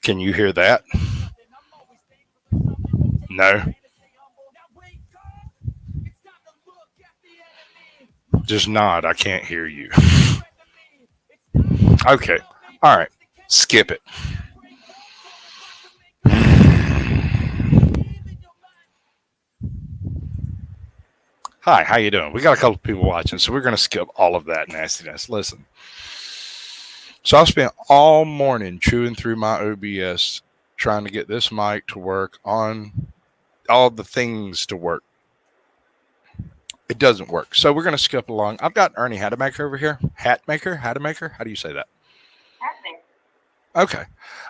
Can you hear that? No. Just nod. I can't hear you. Okay. All right. Skip it. Hi, how you doing? We got a couple of people watching, so we're going to skip all of that nastiness. Listen. So I spent all morning chewing through my OBS trying to get this mic to work on all the things to work. It doesn't work. So we're going to skip along. I've got Ernie Hatmaker over here. Hatmaker? How do you say that? Okay.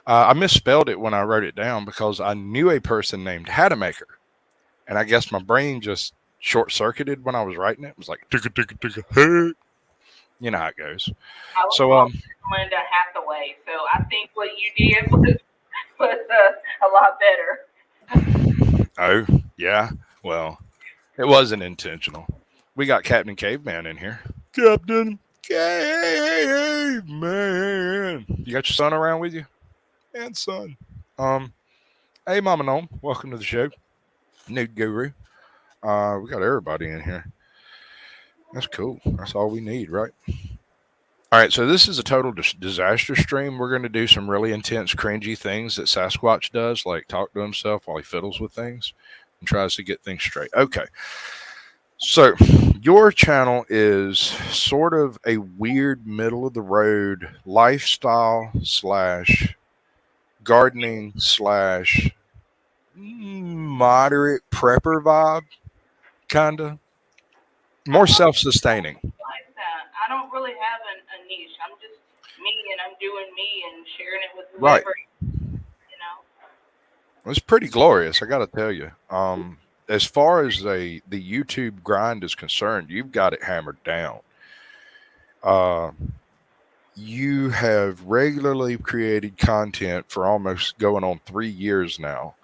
I misspelled it when I wrote it down because I knew a person named Hatmaker. And I guess my brain just short circuited when I was writing it. It was like, ticka, ticka, ticka, hey. You know how it goes. I was So, Linda Hathaway, so I think what you did was a lot better. Oh, yeah. Well, it wasn't intentional. We got Captain Caveman in here. Captain Caveman. You got your son around with you? And son. Hey, Mama Gnome. Welcome to the show. Nude Guru. We got everybody in here. That's cool. That's all we need, right? All right, so this is a total disaster stream. We're going to do some really intense, cringy things that Sasquatch does, like talk to himself while he fiddles with things and tries to get things straight. Okay. So, your channel is sort of a weird middle of the road lifestyle slash gardening slash moderate prepper vibe, kind of. More self sustaining. Like that. I don't really have a niche. I'm just me, and I'm doing me and sharing it with Right. whoever. You know. It's pretty glorious, I got to tell you. As far as the YouTube grind is concerned, you've got it hammered down. Uh, you have regularly created content for almost going on 3 years now,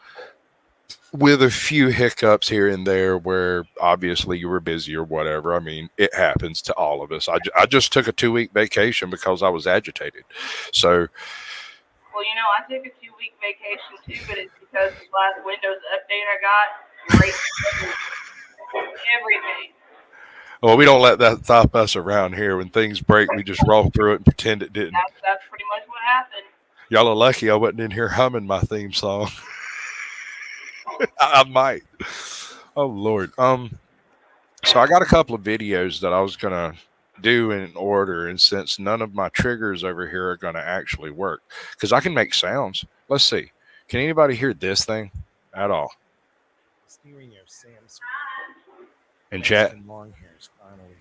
with a few hiccups here and there where obviously you were busy or whatever. I mean, it happens to all of us. I just took a 2 week vacation because I was agitated. So, Well, I took a 2 week vacation too, but it's because the last Windows update I got erased everything. well, we don't let that stop us around here. When things break, we just roll through it and pretend it didn't. That's pretty much what happened. Y'all are lucky I wasn't in here humming my theme song. I might. Oh Lord. So I got a couple of videos that I was gonna do in order, and since none of my triggers over here are gonna actually work, because I can make sounds. Let's see. Can anybody hear this thing at all? Steering of Sam's In chat? long hairs finally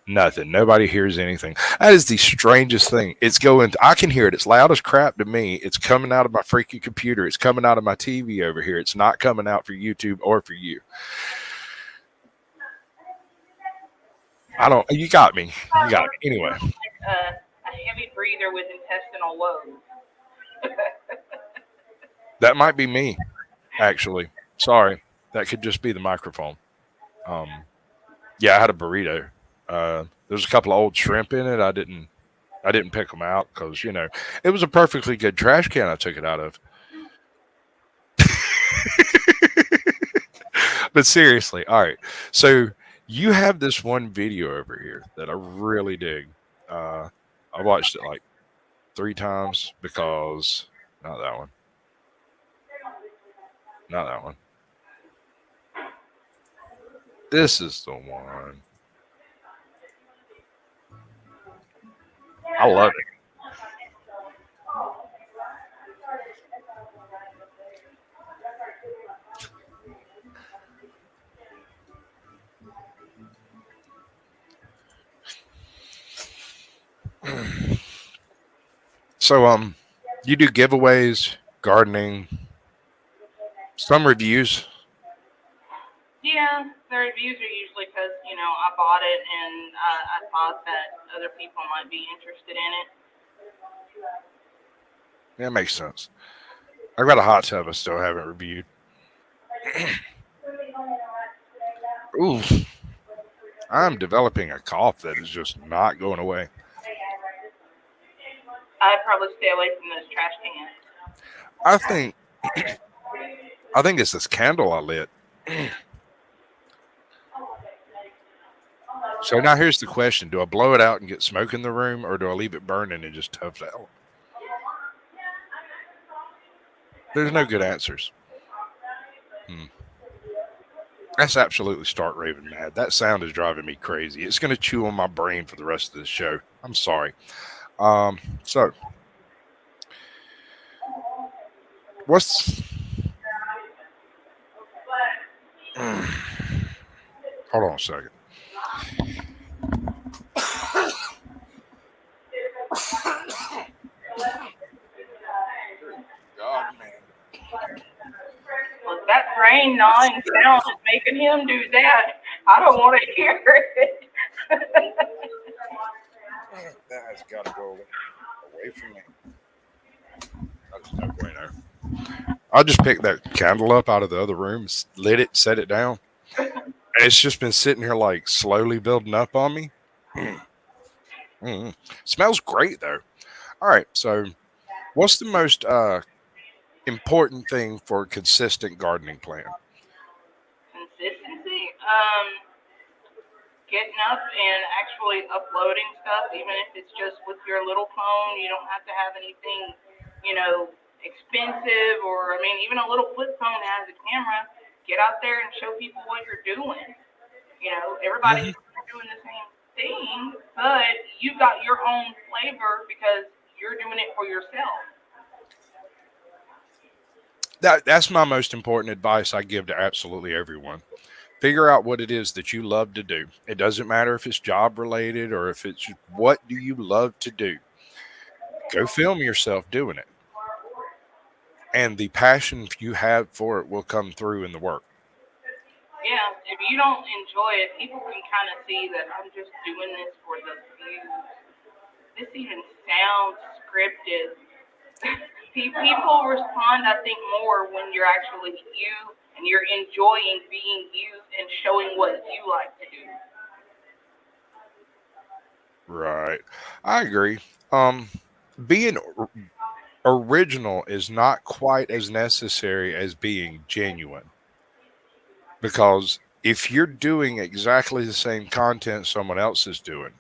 Nothing. Nobody hears anything. That is the strangest thing. It's going. I can hear it. It's loud as crap to me. It's coming out of my freaking computer. It's coming out of my TV over here. It's not coming out for YouTube or for you. I don't. You got me. You got me. Anyway. A heavy breather with intestinal woes. That might be me, actually. Sorry. That could just be the microphone. Yeah, I had a burrito. There's a couple of old shrimp in it. I didn't pick them out because it was a perfectly good trash can I took it out of. But seriously, all right. So you have this one video over here that I really dig. I watched it like 3 times because not that one. Not that one. This is the one. I love it. So, you do giveaways, gardening, some reviews. Yeah, the reviews are usually because, I bought it and I thought that other people might be interested in it. Yeah, makes sense. I've got a hot tub I still haven't reviewed. Ooh, I'm developing a cough that is just not going away. probably stay away from those trash cans. I think I think it's this candle I lit. So now here's the question: do I blow it out and get smoke in the room, or do I leave it burning and just tough it out? There's no good answers. That's absolutely stark raving mad. That sound is driving me crazy. It's going to chew on my brain for the rest of the show. I'm sorry. So what's hold on a second. God, man. Well, that rain gnawing sound is making him do that. I don't want to hear it. That has got to go away from me. That's no bueno. I just picked that candle up out of the other room, lit it, set it down. And it's just been sitting here like slowly building up on me. Smells great though. All right, so what's the most important thing for a consistent gardening plan? Consistency. Getting up and actually uploading stuff, even if it's just with your little phone. You don't have to have anything, expensive, or I mean, even a little flip phone that has a camera. Get out there and show people what you're doing. Everybody's doing the same thing, but you got your own flavor because you're doing it for yourself. That's my most important advice I give to absolutely everyone. Figure out what it is that you love to do. It doesn't matter if it's job related or if it's what do you love to do. Go film yourself doing it. And the passion you have for it will come through in the work. Yeah, if you don't enjoy it, people can kind of see that I'm just doing this for the views. This even sounds scripted. People respond, I think, more when you're actually you and you're enjoying being you and showing what you like to do. Right. I agree. Being original is not quite as necessary as being genuine. Because if you're doing exactly the same content someone else is doing,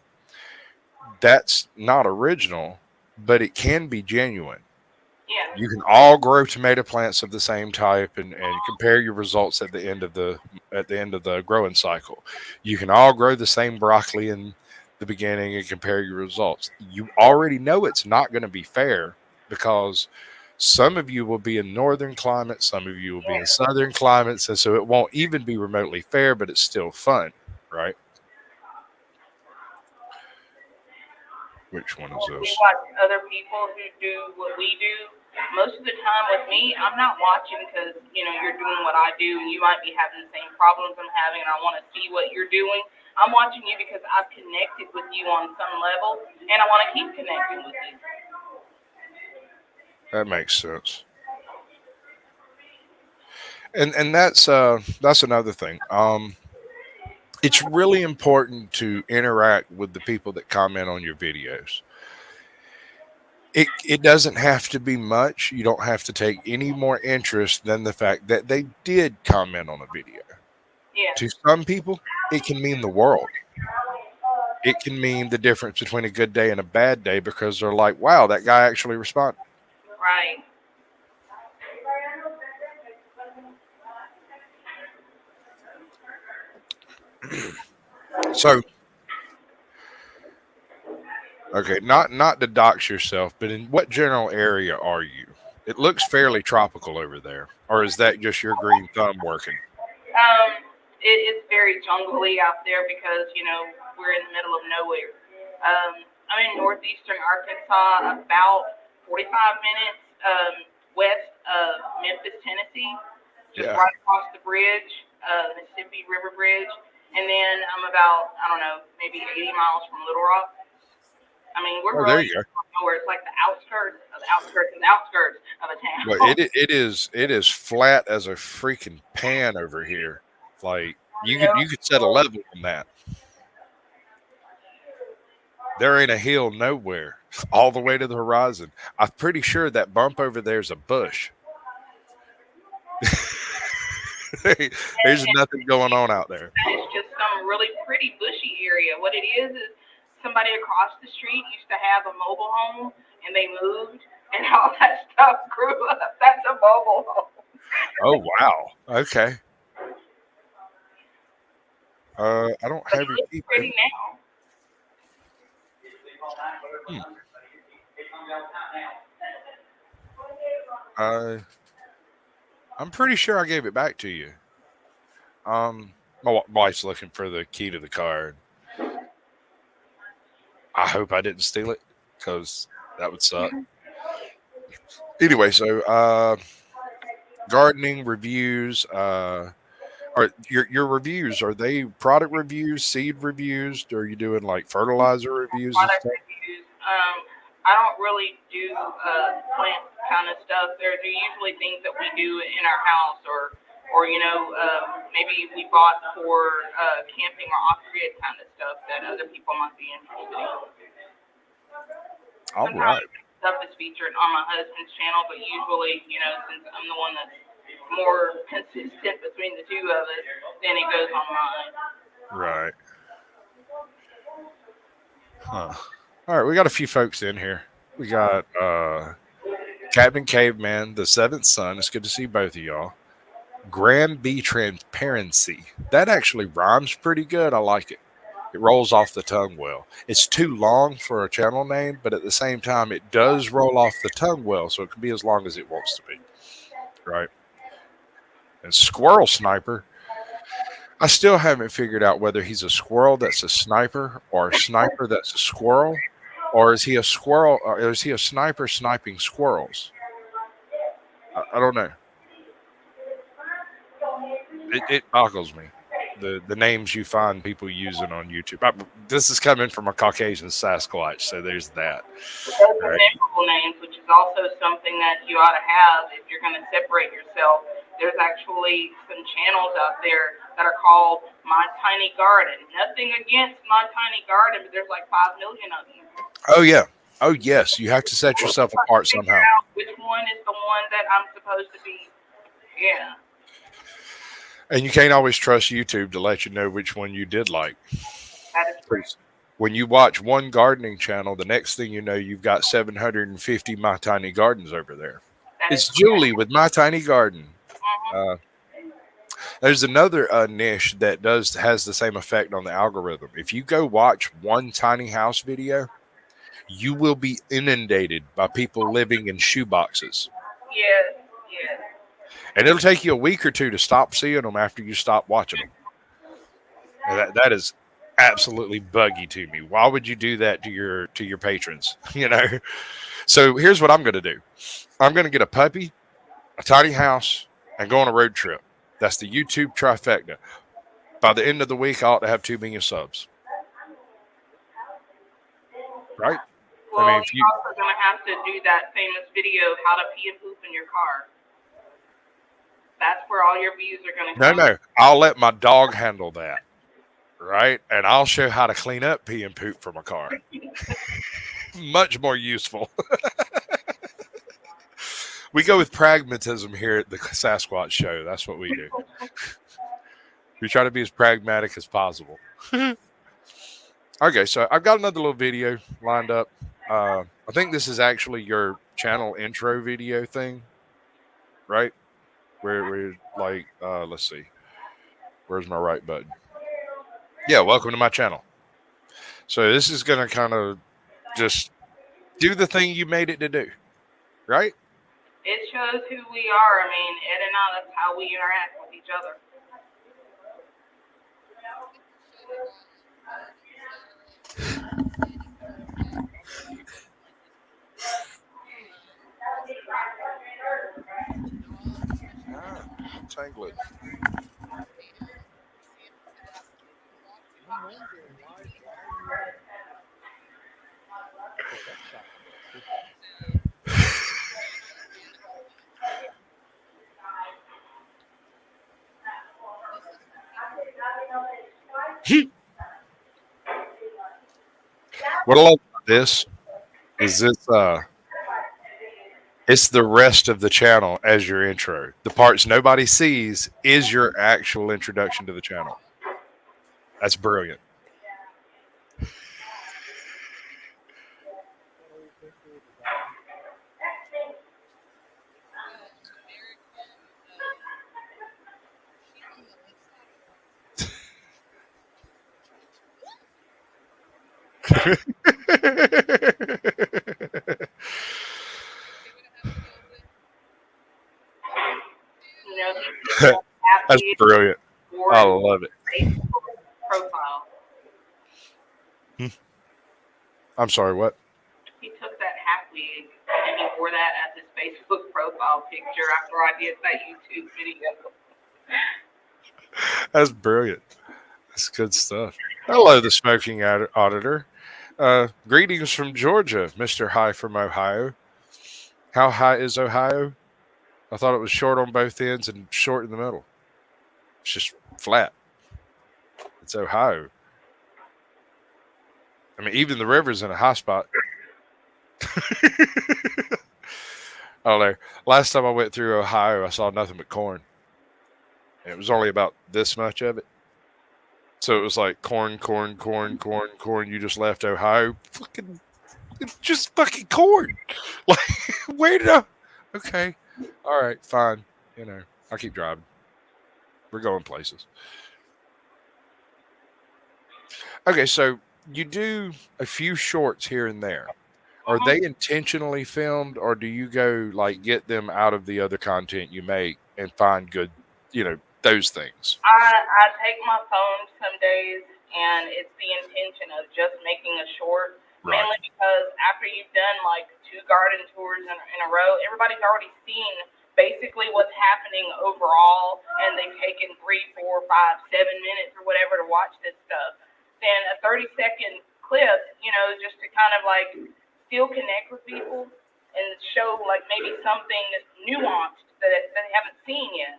that's not original, but it can be genuine. Yeah. You can all grow tomato plants of the same type and compare your results at the end of the growing cycle. You can all grow the same broccoli in the beginning and compare your results. You already know it's not going to be fair because some of you will be in northern climates, some of you will be in southern climates, and so it won't even be remotely fair, but it's still fun, right? Which one is We this? watch other people who do what we do. Most of the time with me, I'm not watching because, you're doing what I do and you might be having the same problems I'm having and I want to see what you're doing. I'm watching you because I've connected with you on some level and I want to keep connecting with you. That makes sense. And that's another thing. It's really important to interact with the people that comment on your videos. It doesn't have to be much. You don't have to take any more interest than the fact that they did comment on a video. Yeah. To some people, it can mean the world. It can mean the difference between a good day and a bad day because they're like, wow, that guy actually responded. Right. So, okay, not to dox yourself, but in what general area are you? It looks fairly tropical over there, or is that just your green thumb working? Um, it's very jungly out there because, we're in the middle of nowhere. I'm in northeastern Arkansas, about 45 minutes west of Memphis, Tennessee, just Yeah. right across the bridge, the Mississippi River Bridge. And then I'm about, I don't know, maybe 80 miles from Little Rock. I mean, we're Oh, there really you go. nowhere. It's like the outskirts of the outskirts of the outskirts of a Well, town. it is flat as a freaking pan over here. Like you No, could you could set a level on that. There ain't a hill nowhere. all the way to the horizon. I'm pretty sure that bump over there is a bush. There's And nothing going on out there. it's just some really pretty bushy area. What it is somebody across the street used to have a mobile home and they moved and all that stuff grew up. That's a mobile home. Oh wow. Okay. I don't But have it your looks key, pretty baby. now. Hmm. Uh, I'm pretty sure I gave it back to you. My wife's looking for the key to the car. I hope I didn't steal it because that would suck. Anyway, so gardening reviews. Are your reviews? Are they product reviews, seed reviews? Or are you doing like fertilizer reviews and Product stuff? reviews. I don't really do plant kind of stuff. They're usually things that we do in our house, or maybe we bought for camping or off-grid kind of stuff that other people might be interested in. All Sometimes right. stuff is featured on my husband's channel, but usually, since I'm the one that's more consistent between the two of us, then it goes on mine. Right. Huh. All right. We got a few folks in here. We got Captain Caveman, the seventh son. It's good to see both of y'all. Graham B. Transparency. That actually rhymes pretty good. I like it. It rolls off the tongue well. It's too long for a channel name, but at the same time, it does roll off the tongue well, so it can be as long as it wants to be. Right. And Squirrel Sniper. I still haven't figured out whether he's a squirrel that's a sniper or a sniper that's a squirrel, or is he a squirrel or is he a sniper sniping squirrels? I don't know. It boggles me. The names you find people using on YouTube. This is coming from a Caucasian Sasquatch, so there's that. Those are Right. memorable names, which is also something that you ought to have if you're going to separate yourself. There's actually some channels out there that are called My Tiny Garden. Nothing against My Tiny Garden, but there's like 5 million of them. Oh yeah. Oh yes. You have to set yourself apart Figure somehow. out which one is the one that I'm supposed to be. Yeah, And you can't always trust YouTube to let you know which one you did like. that is true. 'Cause when you watch one gardening channel, the next thing you know, you've got 750 My Tiny Gardens over there. That is It's correct. Julie with My Tiny Garden. Mm-hmm. Uh, there's another niche that has the same effect on the algorithm. If you go watch one tiny house video, you will be inundated by people living in shoeboxes, Yes, yes. and it'll take you a week or two to stop seeing them after you stop watching them. And that is absolutely buggy to me. Why would you do that to your patrons? You know. So here's what I'm going to do. I'm going to get a puppy, a tiny house, and go on a road trip. That's the YouTube trifecta. By the end of the week, I ought to have 2 million subs. Right? I Well, mean, if you you're also going to have to do that famous video, How to Pee and Poop in Your Car. That's where all your views are going to come. no, I'll let my dog handle that. Right? And I'll show how to clean up pee and poop from a car. Much more useful. We go with pragmatism here at the Sasquatch Show. That's what we do. We try to be as pragmatic as possible. Okay, so I've got another little video lined up. I think this is actually your channel intro video thing, right? Where we're like, let's see, where's my right button? Yeah, welcome to my channel. So this is gonna kind of just do the thing you made it to do, right? It shows who we are. I mean, Ed and I, that's how we interact with each other. Tangling. I'm wondering why are you oh, that shot looks What I love about this is it's the rest of the channel as your intro. The parts nobody sees is your actual introduction to the channel. That's brilliant. That old picture, the guy. You know, these people have That's to brilliant. for I his love it. Facebook profile. I'm sorry, what? He took that hat wig and he wore that as his Facebook profile picture after I did that YouTube video. That's brilliant. That's good stuff. Hello, the smoking auditor. Greetings from Georgia, Mr. High from Ohio. How high is Ohio? I thought it was short on both ends and short in the middle. It's just flat. It's Ohio. I mean, even the river's in a high spot. I don't know. Last time I went through Ohio, I saw nothing but corn. And it was only about this much of it. So it was like corn, corn, corn, corn, corn. You just left Ohio. Fucking, it's just fucking corn. Like, where did I? Okay. All right, fine. You know, I'll keep driving. We're going places. Okay, so you do a few shorts here and there. Are Mhm. they intentionally filmed, or do you go like get them out of the other content you make and find good, those things? I take my phone some days, and it's the intention of just making a short, Right. mainly because after you've done like two garden tours in a row, everybody's already seen basically what's happening overall, and they've taken 3, 4, 5, 7 minutes or whatever to watch this stuff. Then a 30-second clip, just to kind of like still connect with people and show like maybe something nuanced that they haven't seen yet.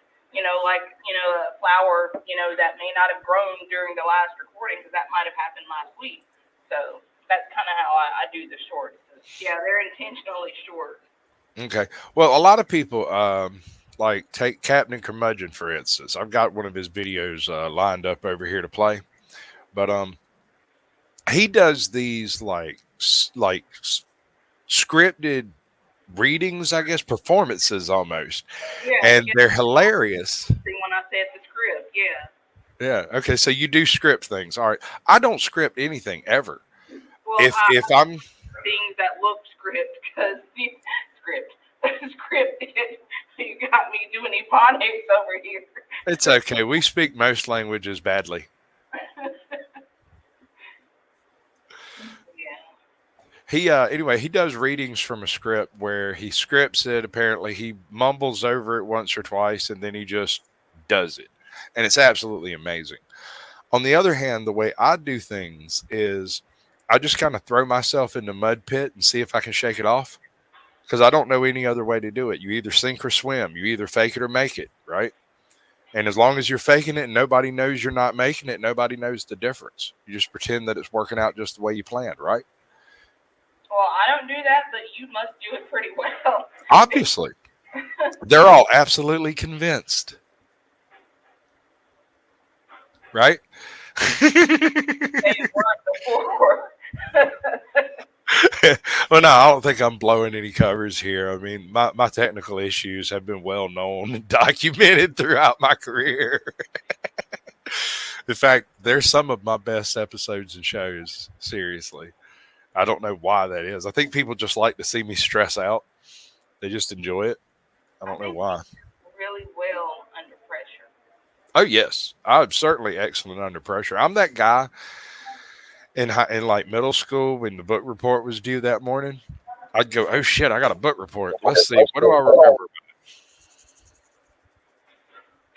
Like, a flower, that may not have grown during the last recording because that might have happened last week. So that's kind of how I do the shorts. Yeah, they're intentionally short. Okay. Well, a lot of people like take Captain Curmudgeon for instance. I've got one of his videos lined up over here to play, but he does these scripted readings, I guess, performances almost, Yeah, and yeah. they're hilarious. When I said the script, yeah. Yeah. Okay. So you do script things. All right. I don't script anything ever. Well, If I'm things that look script because script scripted. You got me doing ebonics over here. It's okay. We speak most languages badly. Yeah. He anyway, he does readings from a script where he scripts it. Apparently, he mumbles over it once or twice, and then he just does it, and it's absolutely amazing. On the other hand, the way I do things is I just kind of throw myself in the mud pit and see if I can shake it off because I don't know any other way to do it. You either sink or swim. You either fake it or make it, right? And as long as you're faking it and nobody knows you're not making it, nobody knows the difference. You just pretend that it's working out just the way you planned, right? Well, I don't do that, but you must do it pretty well. Obviously. They're all absolutely convinced, right? They weren't before. Well, no, I don't think I'm blowing any covers here. I mean, my technical issues have been well known and documented throughout my career. In fact, they're some of my best episodes and shows. Seriously. I don't know why that is. I think people just like to see me stress out. They just enjoy it. I I don't know think why. really well under pressure. Oh yes, I'm certainly excellent under pressure. I'm that guy in like middle school when the book report was due that morning. I'd go, oh shit, I got a book report. Let's see, what do I remember?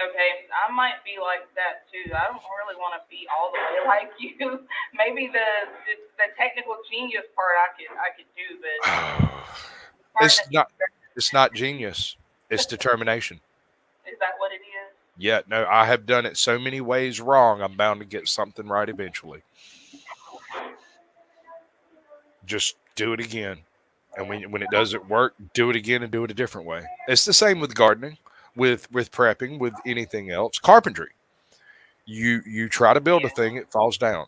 Okay, I might be like that too. I don't really want to be all the way like you. Maybe the technical genius part I could do, but It's not. It's not genius. It's determination. is that what it is? Yeah, no, I have done it so many ways wrong. I'm bound to get something right eventually. Just do it again. And when it doesn't work, do it again and do it a different way. It's the same with gardening, with prepping, with anything else. Carpentry. You try to build a thing, it falls down.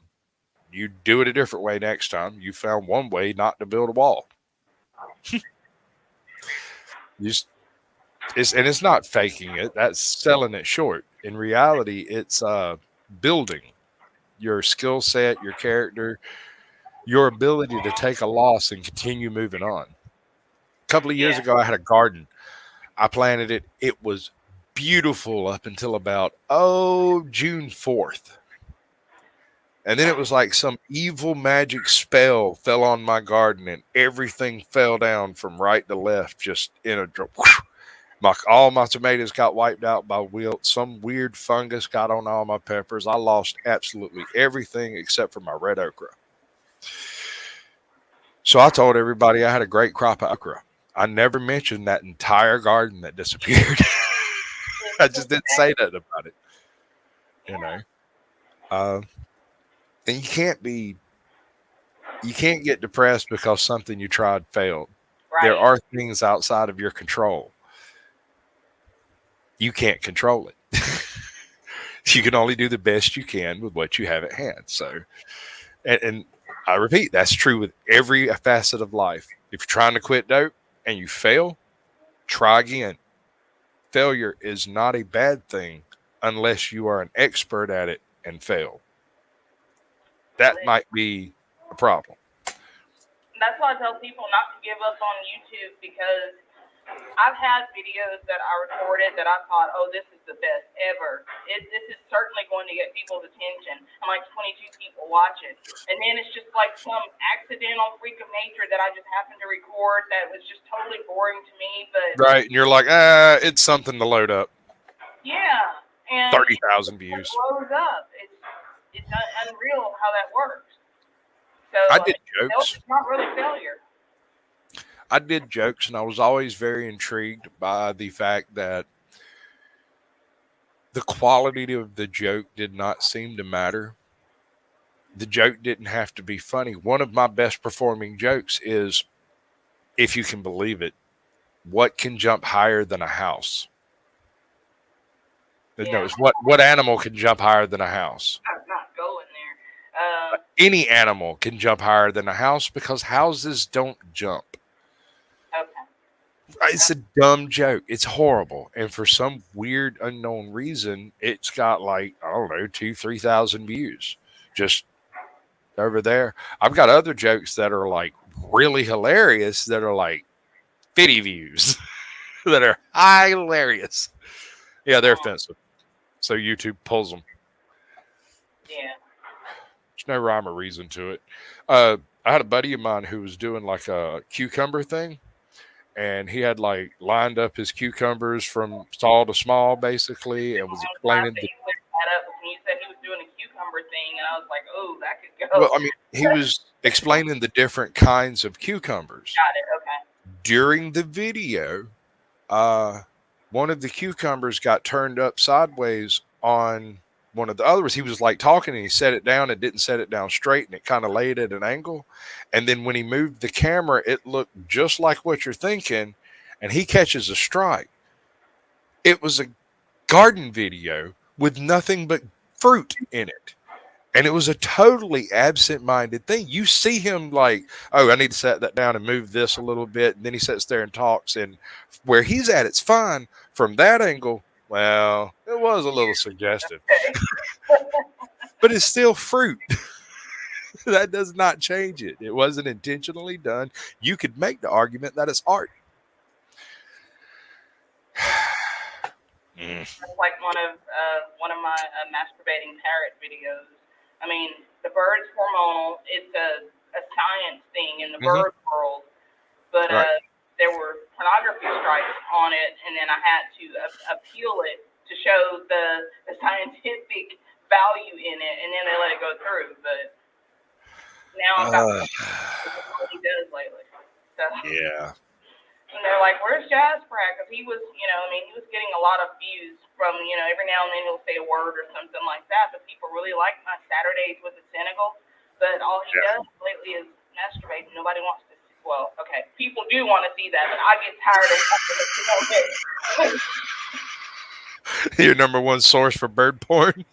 You do it a different way next time. You found one way not to build a wall. You just, it's not faking it. That's selling it short. In reality, it's building your skill set, your character, your ability to take a loss and continue moving on. A couple of years Yeah. ago, I had a garden. I planted it. It was beautiful up until about June 4th. And then it was like some evil magic spell fell on my garden and everything fell down from right to left just in a drop. All my tomatoes got wiped out by wilt. Some weird fungus got on all my peppers. I lost absolutely everything except for my red okra. So I told everybody I had a great crop of okra. I never mentioned that entire garden that disappeared. I just didn't say nothing about it, you know. Uh, and you can't get depressed because something you tried failed. There Right. are things outside of your control. You can't control it. You can only do the best you can with what you have at hand. So, and I repeat, that's true with every facet of life. If you're trying to quit dope and you fail, try again. Failure is not a bad thing unless you are an expert at it and fail. That might be a problem. That's why I tell people not to give up on YouTube, because I've had videos that I recorded that I thought, oh, this is the best ever. This is certainly going to get people's attention. And like 22 people watch it. And then it's just like some accidental freak of nature that I just happened to record that was just totally boring to me. But Right. And you're like, it's something to load up. yeah, and 30,000 it views. blows up. It's unreal how that works. So I did it's jokes. not really failure. I did jokes, and I was always very intrigued by the fact that the quality of the joke did not seem to matter. The joke didn't have to be funny. One of my best performing jokes is, if you can believe it, what can jump higher than a house? No, Yeah, it's what animal can jump higher than a house? I'm not going there. Any animal can jump higher than a house because houses don't jump. Okay. It's a dumb joke. It's horrible. And for some weird unknown reason, it's got like, I don't know, 3,000 views just over there. I've got other jokes that are like really hilarious that are like 50 views that are hilarious. Yeah, they're offensive. So YouTube pulls them. Yeah. There's no rhyme or reason to it. I had a buddy of mine who was doing like a cucumber thing, and he had like lined up his cucumbers from tall to small, basically, and was I'm glad explaining that the. you picked that up when you said he was doing a cucumber thing, and I was like, oh, that could Well, go. I mean, he was explaining the different kinds of cucumbers. Got it. Okay. During the video, uh, one of the cucumbers got turned up sideways on one of the others. He was like talking and he set it down and didn't set it down straight, and it kind of laid at an angle. And then when he moved the camera, it looked just like what you're thinking, and he catches a strike. It was a garden video with nothing but fruit in it. And it was a totally absent minded thing. You see him like, oh, I need to set that down and move this a little bit. And then he sits there and talks. And where he's at, it's fine. From that angle, well, it was a little suggestive, but it's still fruit. That does not change it. It wasn't intentionally done. You could make the argument that it's art. Mm. That's like one of my masturbating parrot videos. I mean, the bird's hormonal. It's a science thing in the bird world, but Right. there were pornography strikes on it, and then I had to appeal it to show the scientific value in it, and then they let it go through. But now I'm about to see what he does lately. So. Yeah. And they're like, where's Jasprat? Because he was, he was getting a lot of views from, every now and then he'll say a word or something like that. But people really like my Saturdays with the Senegal. But all he does lately is masturbate. Nobody wants to well, okay, people do want to see that, but I get tired of watching it. Your number one source for bird porn.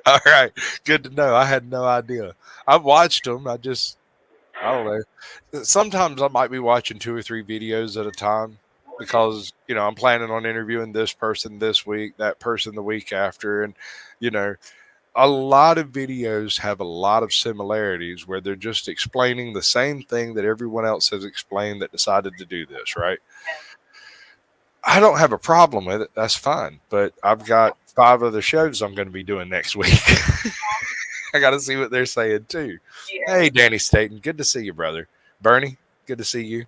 All right, good to know. I had no idea. I've watched them. I don't know. Sometimes I might be watching two or three videos at a time because I'm planning on interviewing this person this week, that person the week after, and you know a lot of videos have a lot of similarities where they're just explaining the same thing that everyone else has explained that decided to do this, right? I don't have a problem with it. That's fine. But I've got five other shows I'm going to be doing next week. I got to see what they're saying too. Yeah. Hey, Danny Staten, good to see you, brother. Bernie, good to see you.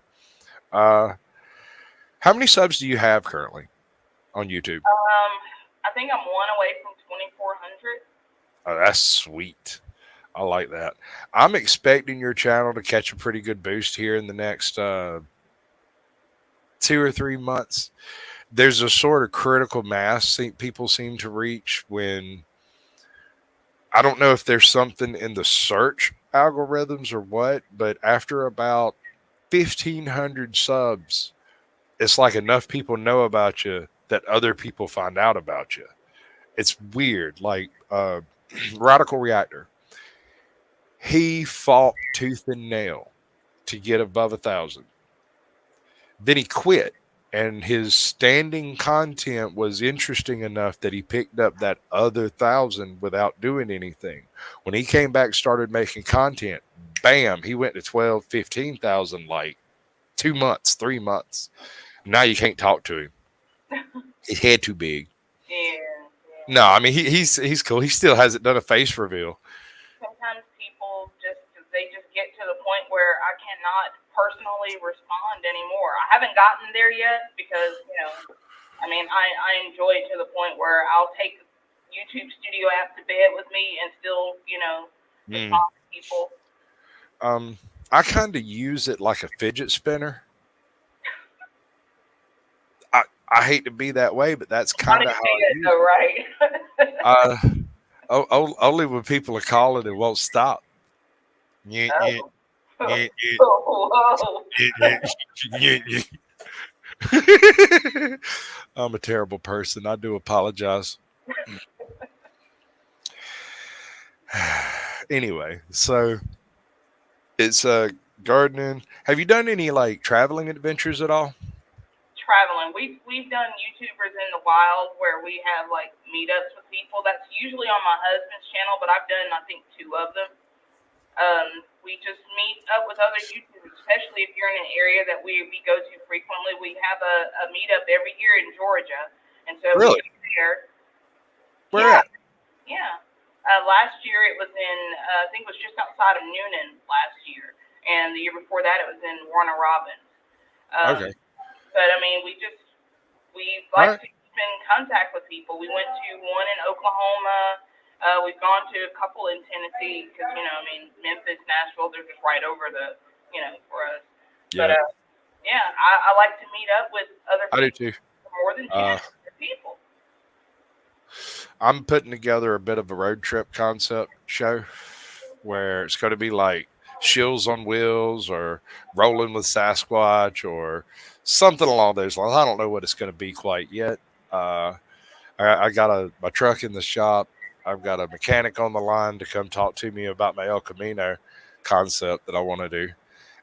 Uh, how many subs do you have currently on YouTube? I think I'm one away from 2,400. Oh, that's sweet. I like that. I'm expecting your channel to catch a pretty good boost here in the next 2 or 3 months. There's a sort of critical mass people seem to reach when I don't know if there's something in the search algorithms or what, but after about 1,500 subs, it's like enough people know about you that other people find out about you. It's weird. Like Radical Reactor, he fought tooth and nail to get above 1,000. Then he quit, and his standing content was interesting enough that he picked up that other 1,000 without doing anything. When he came back, started making content, bam, he went to 12, 15,000 like 2 months, 3 months. Now you can't talk to him. His head too big. Yeah. No, I mean he's cool. He still hasn't done a face reveal. Sometimes people just get to the point where I cannot personally respond anymore. I haven't gotten there yet because I mean I enjoy it to the point where I'll take YouTube Studio app to bed with me and still Mm. respond to people. I kind of use it like a fidget spinner. I hate to be that way, but that's kind of how I use Though, right? it. Only when people are calling and won't stop. Nyeh, nyeh, nyeh, Whoa. nyeh, nyeh, nyeh. I'm a terrible person. I do apologize. Anyway, so it's gardening. Have you done any like traveling adventures at all? Traveling. We've done YouTubers in the wild where we have like meetups with people. That's usually on my husband's channel, but I've done I think two of them. We just meet up with other YouTubers, especially if you're in an area that we go to frequently. We have a meetup every year in Georgia, and so Really? we go there. Where Yeah, at? yeah. Last year it was in I think it was just outside of Noonan last year, and the year before that it was in Warner Robins. Okay. But I mean, we All like right. to keep in contact with people. We went to one in Oklahoma. We've gone to a couple in Tennessee because I mean, Memphis, Nashville, they're just right over for us. But Yeah, yeah, I like to meet up with other I do people, too. more than 10 Uh, other people. I'm putting together a bit of a road trip concept show where it's going to be like Shills on Wheels or Rolling with Sasquatch or something along those lines. I don't know what it's going to be quite yet. Uh, I got my truck in the shop. I've got a mechanic on the line to come talk to me about my Elcamino concept that I want to do.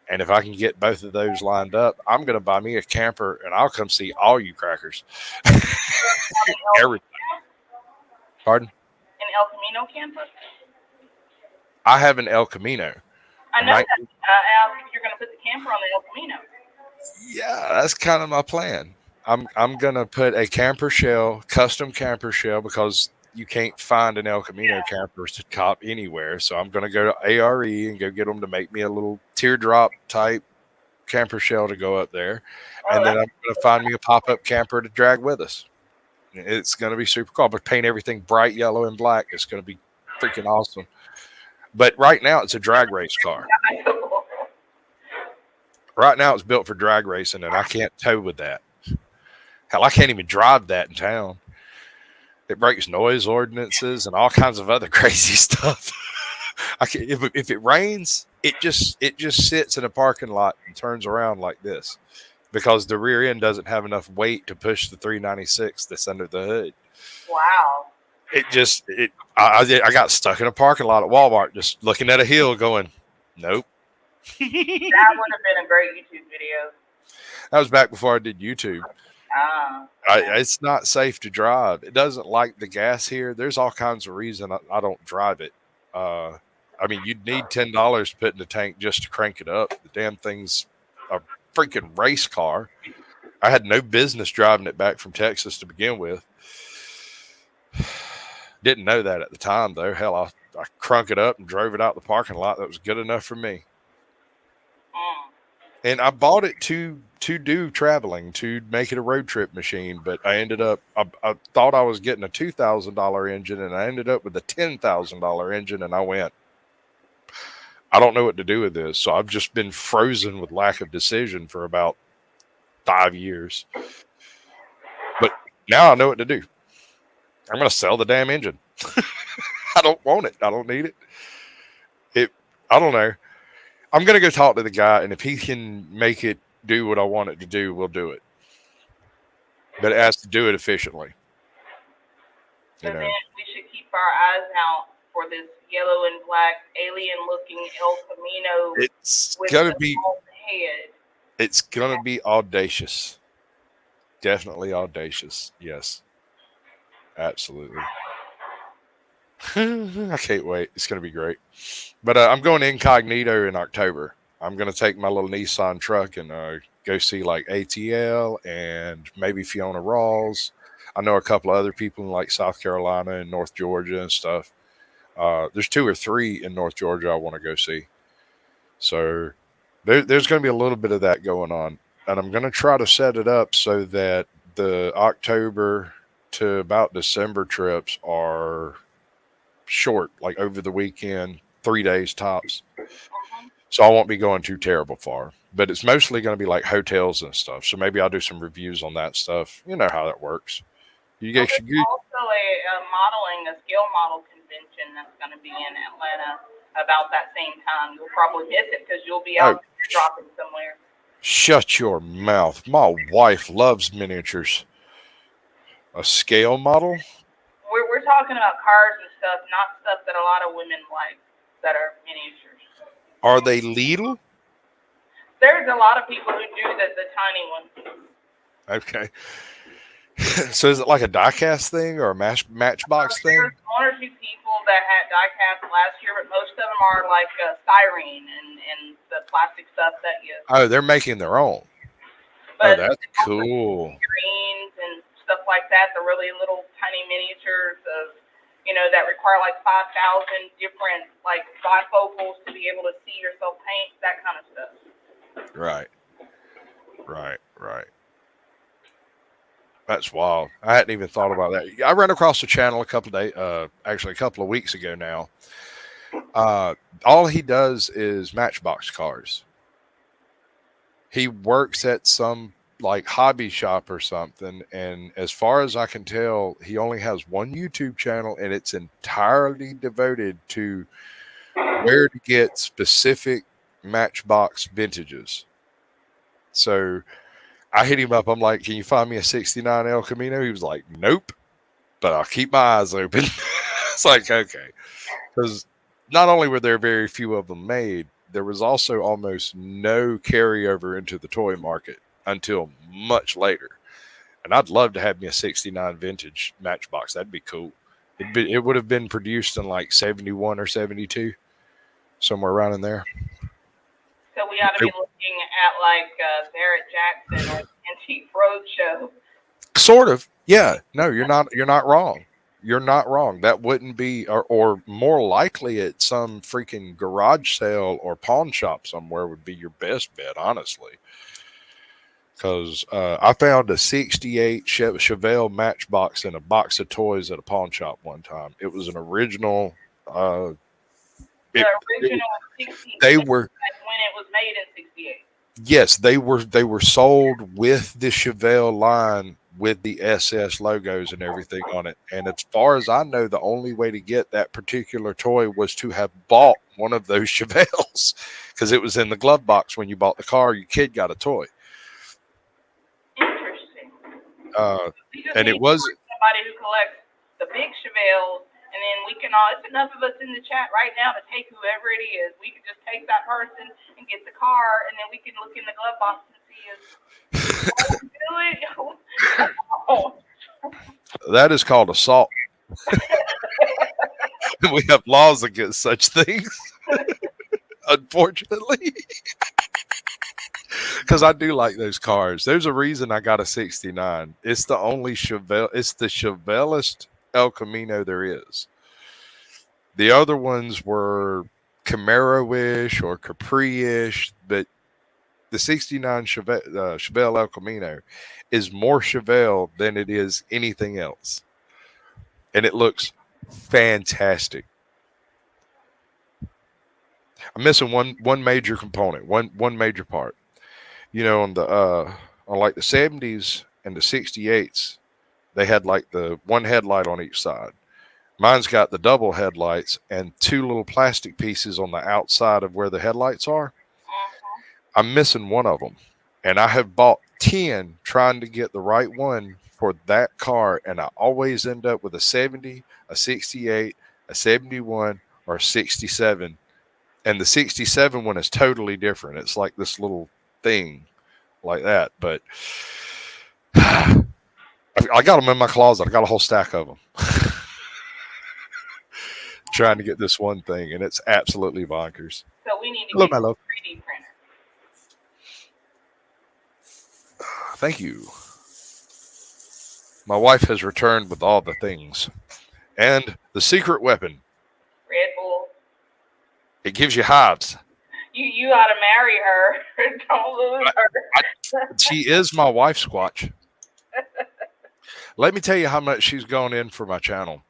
And if I can get both of those lined up, I'm going to buy me a camper and I'll come see all you crackers. Every pardon? In El Camino campus. I have an El Camino. I A know night, that. I asked if you're going to put the camper on the El Camino. yeah, that's kind of my plan. I'm gonna put a camper shell, custom camper shell, because you can't find an El Camino camper to cop anywhere. So I'm gonna go to ARE and go get them to make me a little teardrop type camper shell to go up there, Oh, and then that's I'm gonna find me a pop up camper to drag with us. It's gonna be super cool. But paint everything bright yellow and black. It's gonna be freaking awesome. But right now it's a drag race car. cool. Right now it's built for drag racing, and I can't tow with that. Hell, I can't even drive that in town. It breaks noise ordinances and all kinds of other crazy stuff. If it rains, it just sits in a parking lot and turns around like this because the rear end doesn't have enough weight to push the 396 that's under the hood. Wow. I got stuck in a parking lot at Walmart just looking at a hill going, nope. That would have been a great YouTube video. That was back before I did YouTube. Ah. Okay. It's not safe to drive. It doesn't like the gas here. There's all kinds of reason I don't drive it. Uh, I mean, you'd need $10 to put in the tank just to crank it up. The damn thing's a freaking race car. I had no business driving it back from Texas to begin with. Didn't know that at the time, though. Hell, I crunk it up and drove it out the parking lot. That was good enough for me. Mm. And I bought it to do traveling, to make it a road trip machine. But I ended up, I thought I was getting a $2,000 engine, and I ended up with a $10,000 engine. And I went, I don't know what to do with this. So I've just been frozen with lack of decision for about 5 years. But now I know what to do. I'm going to sell the damn engine. I don't want it. I don't need it. I don't know. I'm going to go talk to the guy, and if he can make it do what I want it to do, we'll do it. But it has to do it efficiently. So You know, then we should keep our eyes out for this yellow and black alien-looking Elcamino it's with going the to be bald head. it's going to be audacious. Definitely audacious. Yes. Absolutely. I can't wait. It's going to be great. But I'm going incognito in October. I'm going to take my little Nissan truck and go see like ATL and maybe Fiona Rawls. I know a couple of other people in like South Carolina and North Georgia and stuff. There's 2 or 3 in North Georgia I want to go see. So there's going to be a little bit of that going on. And I'm going to try to set it up so that the October to about December trips are short, like over the weekend, 3 days tops. Mhm. So I won't be going too terrible far. But it's mostly going to be like hotels and stuff. So maybe I'll do some reviews on that stuff. You know how that works. You Oh, get there's also a scale model convention that's going to be in Atlanta about that same time. You'll probably miss it because you'll be oh, out dropping somewhere. shut your mouth. My wife loves miniatures. A scale model? We're talking about cars and stuff, not stuff that a lot of women like that are miniatures. Are they little? There's a lot of people who do the tiny ones. Okay. So is it like a diecast thing or a matchbox thing? There's 1 or 2 people that had die-cast last year, but most of them are like styrene and the plastic stuff that you. Oh, they're making their own. Oh, But that's also cool. figurines and stuff like that, the really little tiny miniatures of, that require like 5,000 different like bifocals to be able to see yourself paint, that kind of stuff. Right. Right. That's wild. I hadn't even thought about that. I ran across the channel a couple of days, actually a couple of weeks ago now. All he does is matchbox cars. He works at some like hobby shop or something, and as far as I can tell, he only has one YouTube channel, and it's entirely devoted to where to get specific matchbox vintages. So I hit him up. I'm like, "Can you find me a '69 Elcamino?" He was like, "Nope, but I'll keep my eyes open." It's like, okay, because not only were there very few of them made, there was also almost no carryover into the toy market until much later. And I'd love to have me a '69 vintage matchbox. That'd be cool. It would have been produced in like '71 or '72, somewhere around in there. So we ought to be looking at like Barrett Jackson or Antique Roadshow. Sort of. Yeah. No, you're not. You're not wrong. You're not wrong. That wouldn't be, or more likely at some freaking garage sale or pawn shop somewhere would be your best bet, honestly. Because I found a '68 Chevelle Matchbox in a box of toys at a pawn shop one time. It was an original. The It, original 68, they were when it was made in '68. Yes, they were sold with the Chevelle line with the SS logos and everything on it. And as far as I know, the only way to get that particular toy was to have bought one of those Chevelles because it was in the glove box when you bought the car. Your kid got a toy. Interesting. Uh, We just and need it to was find somebody who collects the big Chevelles, and then we can all. It's enough of us in the chat right now to take whoever it is. We can just take that person and get the car, and then we can look in the glove box and see if do it. Oh. that is called assault. We have laws against such things, unfortunately. Because I do like those cars. There's a reason I got a 69. It's the only Chevelle. It's the Chevellest Elcamino there is. The other ones were Camaro-ish or Capri-ish, but the 69 Chevelle Elcamino is more Chevelle than it is anything else. And it looks fantastic. I'm missing one major component, one major part. You know, on like the 70s and the 68s, they had like the one headlight on each side. Mine's got the double headlights and two little plastic pieces on the outside of where the headlights are. I'm missing one of them. And I have bought 10 trying to get the right one for that car. And I always end up with a 70, a 68, a 71, or a 67. And the 67 one is totally different. It's like this little thing like that. But I got them in my closet. I got a whole stack of them. Trying to get this one thing, and it's absolutely bonkers. So we need to Hello, get my a love. 3D printer. Thank you. My wife has returned with all the things. And the secret weapon. Red Bull. It gives you hives. You ought to marry her. Don't lose her. She is my wife, Squatch. Let me tell you how much she's gone in for my channel.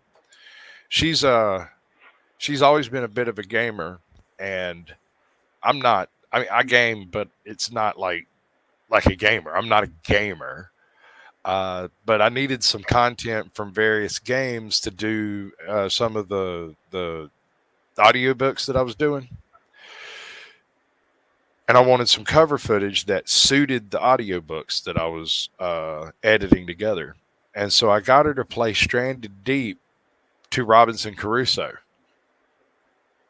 She's always been a bit of a gamer, and I'm not. I mean, I game, but it's not like a gamer. I'm not a gamer. But I needed some content from various games to do some of the audiobooks that I was doing. And I wanted some cover footage that suited the audiobooks that I was editing together. And so I got her to play Stranded Deep to Robinson Crusoe.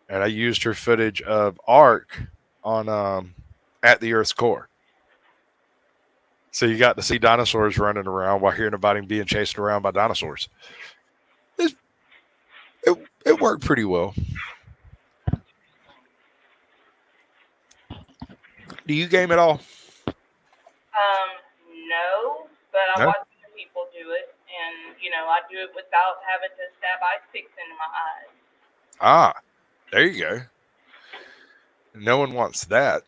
And I used her footage of Ark on At the Earth's Core. So you got to see dinosaurs running around while hearing about him being chased around by dinosaurs. It worked pretty well. Do you game at all? No, but I No. watch other people do it, and I do it without having to stab ice picks into my eyes. Ah, there you go. No one wants that,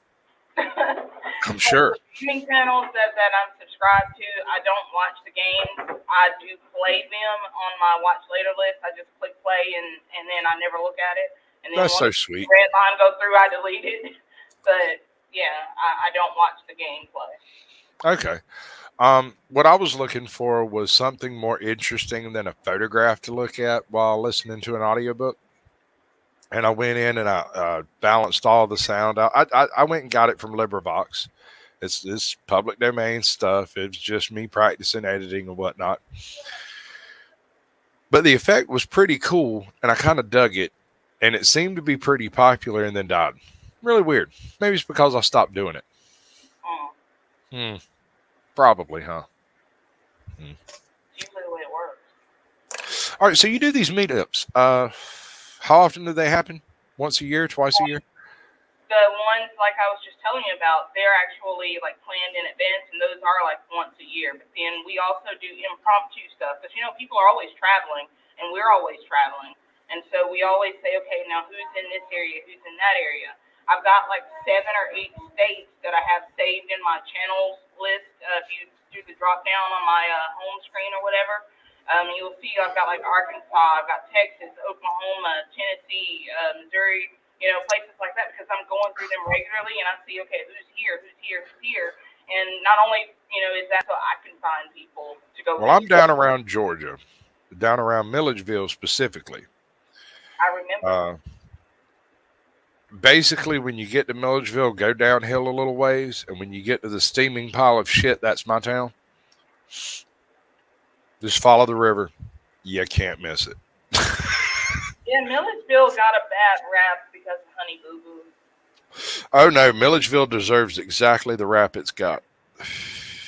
I'm sure. The gaming channels that I'm subscribed to, I don't watch the games. I do play them on my watch later list. I just click play and then I never look at it. And then That's so once sweet. the red line go through, I delete it. But yeah, I don't watch the gameplay. Okay. What I was looking for was something more interesting than a photograph to look at while listening to an audiobook. And I went in and I balanced all the sound out. I went and got it from LibriVox. It's public domain stuff. It's just me practicing editing and whatnot. But the effect was pretty cool, and I kind of dug it. And it seemed to be pretty popular and then died. Really weird. Maybe it's because I stopped doing it. Probably, huh? It's usually the way it works. All right, so you do these meetups. How often do they happen? Once a year, twice a year? The ones like I was just telling you about, they're actually like planned in advance, and those are like once a year. But then we also do impromptu stuff because people are always traveling, and we're always traveling, and so we always say, okay, now who's in this area, who's in that area. I've got like 7 or 8 states that I have saved in my channels list. If you do the drop down on my home screen or whatever, you'll see I've got like Arkansas, I've got Texas, Oklahoma, Tennessee, Missouri, places like that, because I'm going through them regularly and I see, okay, who's here, who's here, who's here. And not only, is that so I can find people to go Well, I'm visit. down around Georgia, down around Milledgeville specifically. I remember. Uh, Basically, when you get to Milledgeville, go downhill a little ways, and when you get to the steaming pile of shit, that's my town. Just follow the river. You can't miss it. Yeah, Milledgeville got a bad rap because of Honey Boo Boo. Oh no, Milledgeville deserves exactly the rap it's got.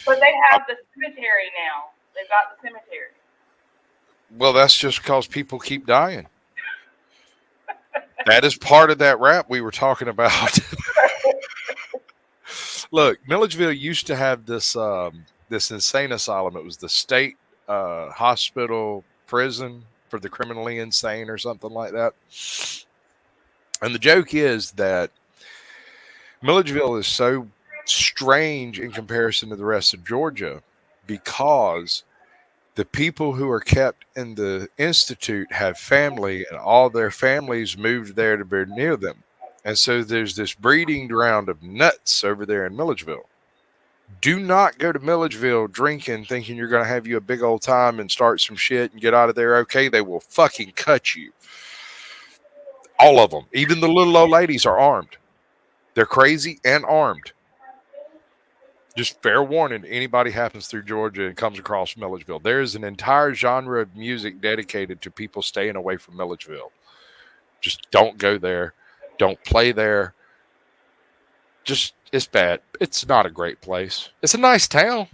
But they have the cemetery now. They've got the cemetery. Well, that's just because people keep dying. That is part of that rap we were talking about. Look, Milledgeville used to have this insane asylum. It was the state hospital prison for the criminally insane or something like that. And the joke is that Milledgeville is so strange in comparison to the rest of Georgia because the people who are kept in the institute have family, and all their families moved there to be near them. And so there's this breeding ground of nuts over there in Milledgeville. Do not go to Milledgeville drinking, thinking you're going to have you a big old time and start some shit and get out of there okay. They will fucking cut you. All of them. Even the little old ladies are armed. They're crazy and armed. Just fair warning to anybody happens through Georgia and comes across Milledgeville. There is an entire genre of music dedicated to people staying away from Milledgeville. Just don't go there. Don't play there. Just, it's bad. It's not a great place. It's a nice town.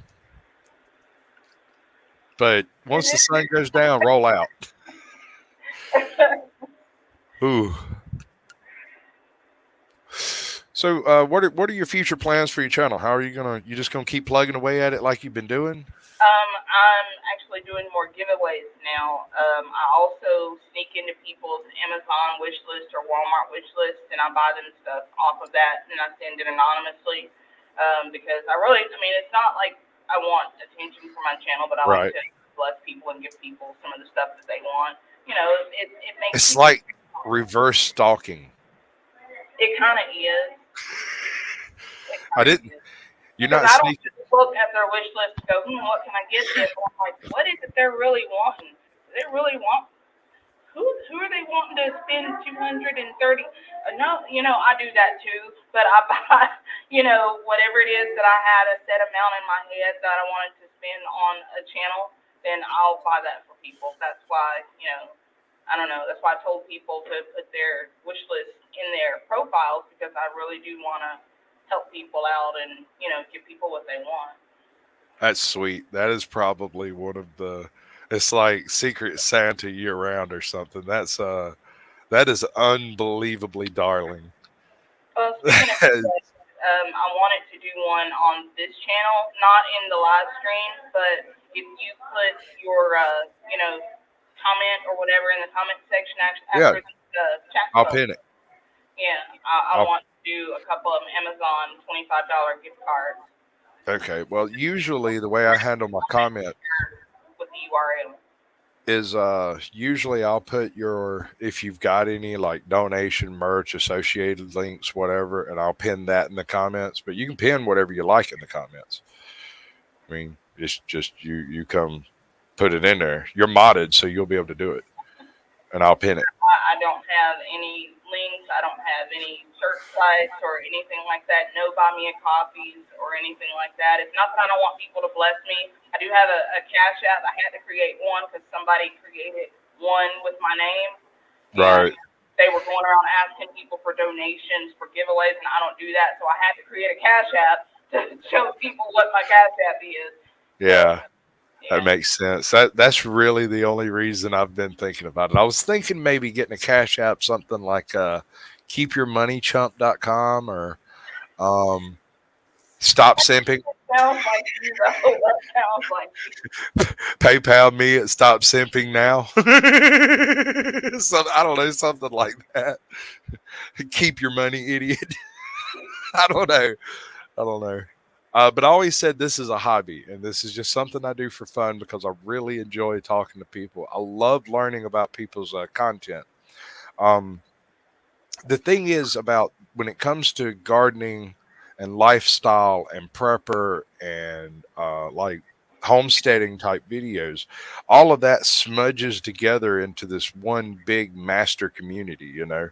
But once the sun goes down, roll out. Ooh. So, what are your future plans for your channel? How are you just gonna keep plugging away at it like you've been doing? I'm actually doing more giveaways now. I also sneak into people's Amazon wish list or Walmart wish list, and I buy them stuff off of that, and I send it anonymously. Because I mean, it's not like I want attention for my channel, but I like Right. to bless people and give people some of the stuff that they want. It makes It's people, like reverse stalking. it kind of is. It I kind of didn't. is. You're Because not I don't sneaking. just look at their wish list and go, what can I get this? And I'm like, what is it they're really wanting? Do they really want? Who are they wanting to spend 230? No, I do that too, but I buy, whatever it is that I had a set amount in my head that I wanted to spend on a channel, then I'll buy that for people. That's why, I don't know. That's why I told people to put their wish list in their profiles because I really do want to help people out and give people what they want. That's sweet. That is probably one of the. It's like Secret Santa year round or something. That is unbelievably darling. Well, speaking of which, I wanted to do one on this channel, not in the live stream, but if you put your comment or whatever in the comment section Yeah, after the chat I'll bubble. pin it. Yeah, I I'll, want to do a couple of Amazon $25 gift cards okay. Well, usually the way I handle my comment with the URL. is usually I'll put your if you've got any like donation merch associated links whatever and I'll pin that in the comments, but you can pin whatever you like in the comments. I mean, it's just you come put it in there. You're modded so you'll be able to do it and I'll pin it. I don't have any links. I don't have any search sites or anything like that. No buy me a coffees or anything like that. It's not that I don't want people to bless me. I do have a Cash App. I had to create one because somebody created one with my name, and Right. they were going around asking people for donations for giveaways, and I don't do that. So I had to create a Cash App to show people what my Cash App is. So Yeah. That yeah. makes sense. That's really the only reason I've been thinking about it. I was thinking maybe getting a cash app, something like keepyourmoneychump.com or um, stop simping. Sounds like you though. That sounds like you. PayPal me at stop simping now. So, I don't know, something like that. Keep your money, idiot. I don't know. I don't know. But I always said this is a hobby, and this is just something I do for fun because I really enjoy talking to people. I love learning about people's content. Um, the thing is about when it comes to gardening, and lifestyle and prepper and like homesteading type videos. All of that smudges together into this one big master community, you know.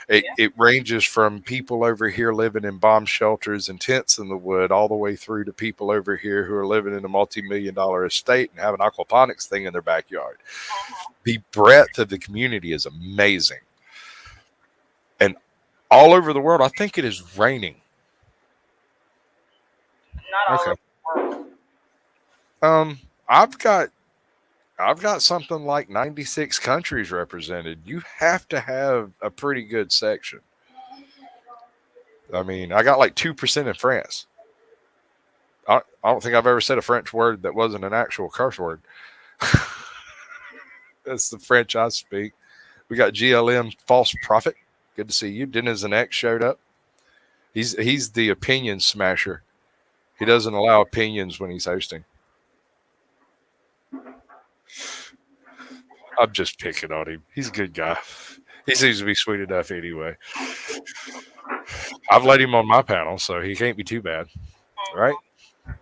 Yeah. It ranges from people over here living in bomb shelters and tents in the wood all the way through to people over here who are living in a multi-million-dollar estate and have an aquaponics thing in their backyard. Uh-huh. The breadth of the community is amazing. And all over the world, I think it is raining. Not all Okay. over the world. Um, I've got I've got something like 96 countries represented. You have to have a pretty good section. I mean, I got like 2% in France. I don't think I've ever said a French word that wasn't an actual curse word. That's the French I speak. We got GLM False Prophet. Good to see you. Dennis and X showed up. He's the opinion smasher. He doesn't allow opinions when he's hosting. I'm just picking on him. He's a good guy. He seems to be sweet enough anyway. I've let him on my panel, so he can't be too bad, right? Mhm.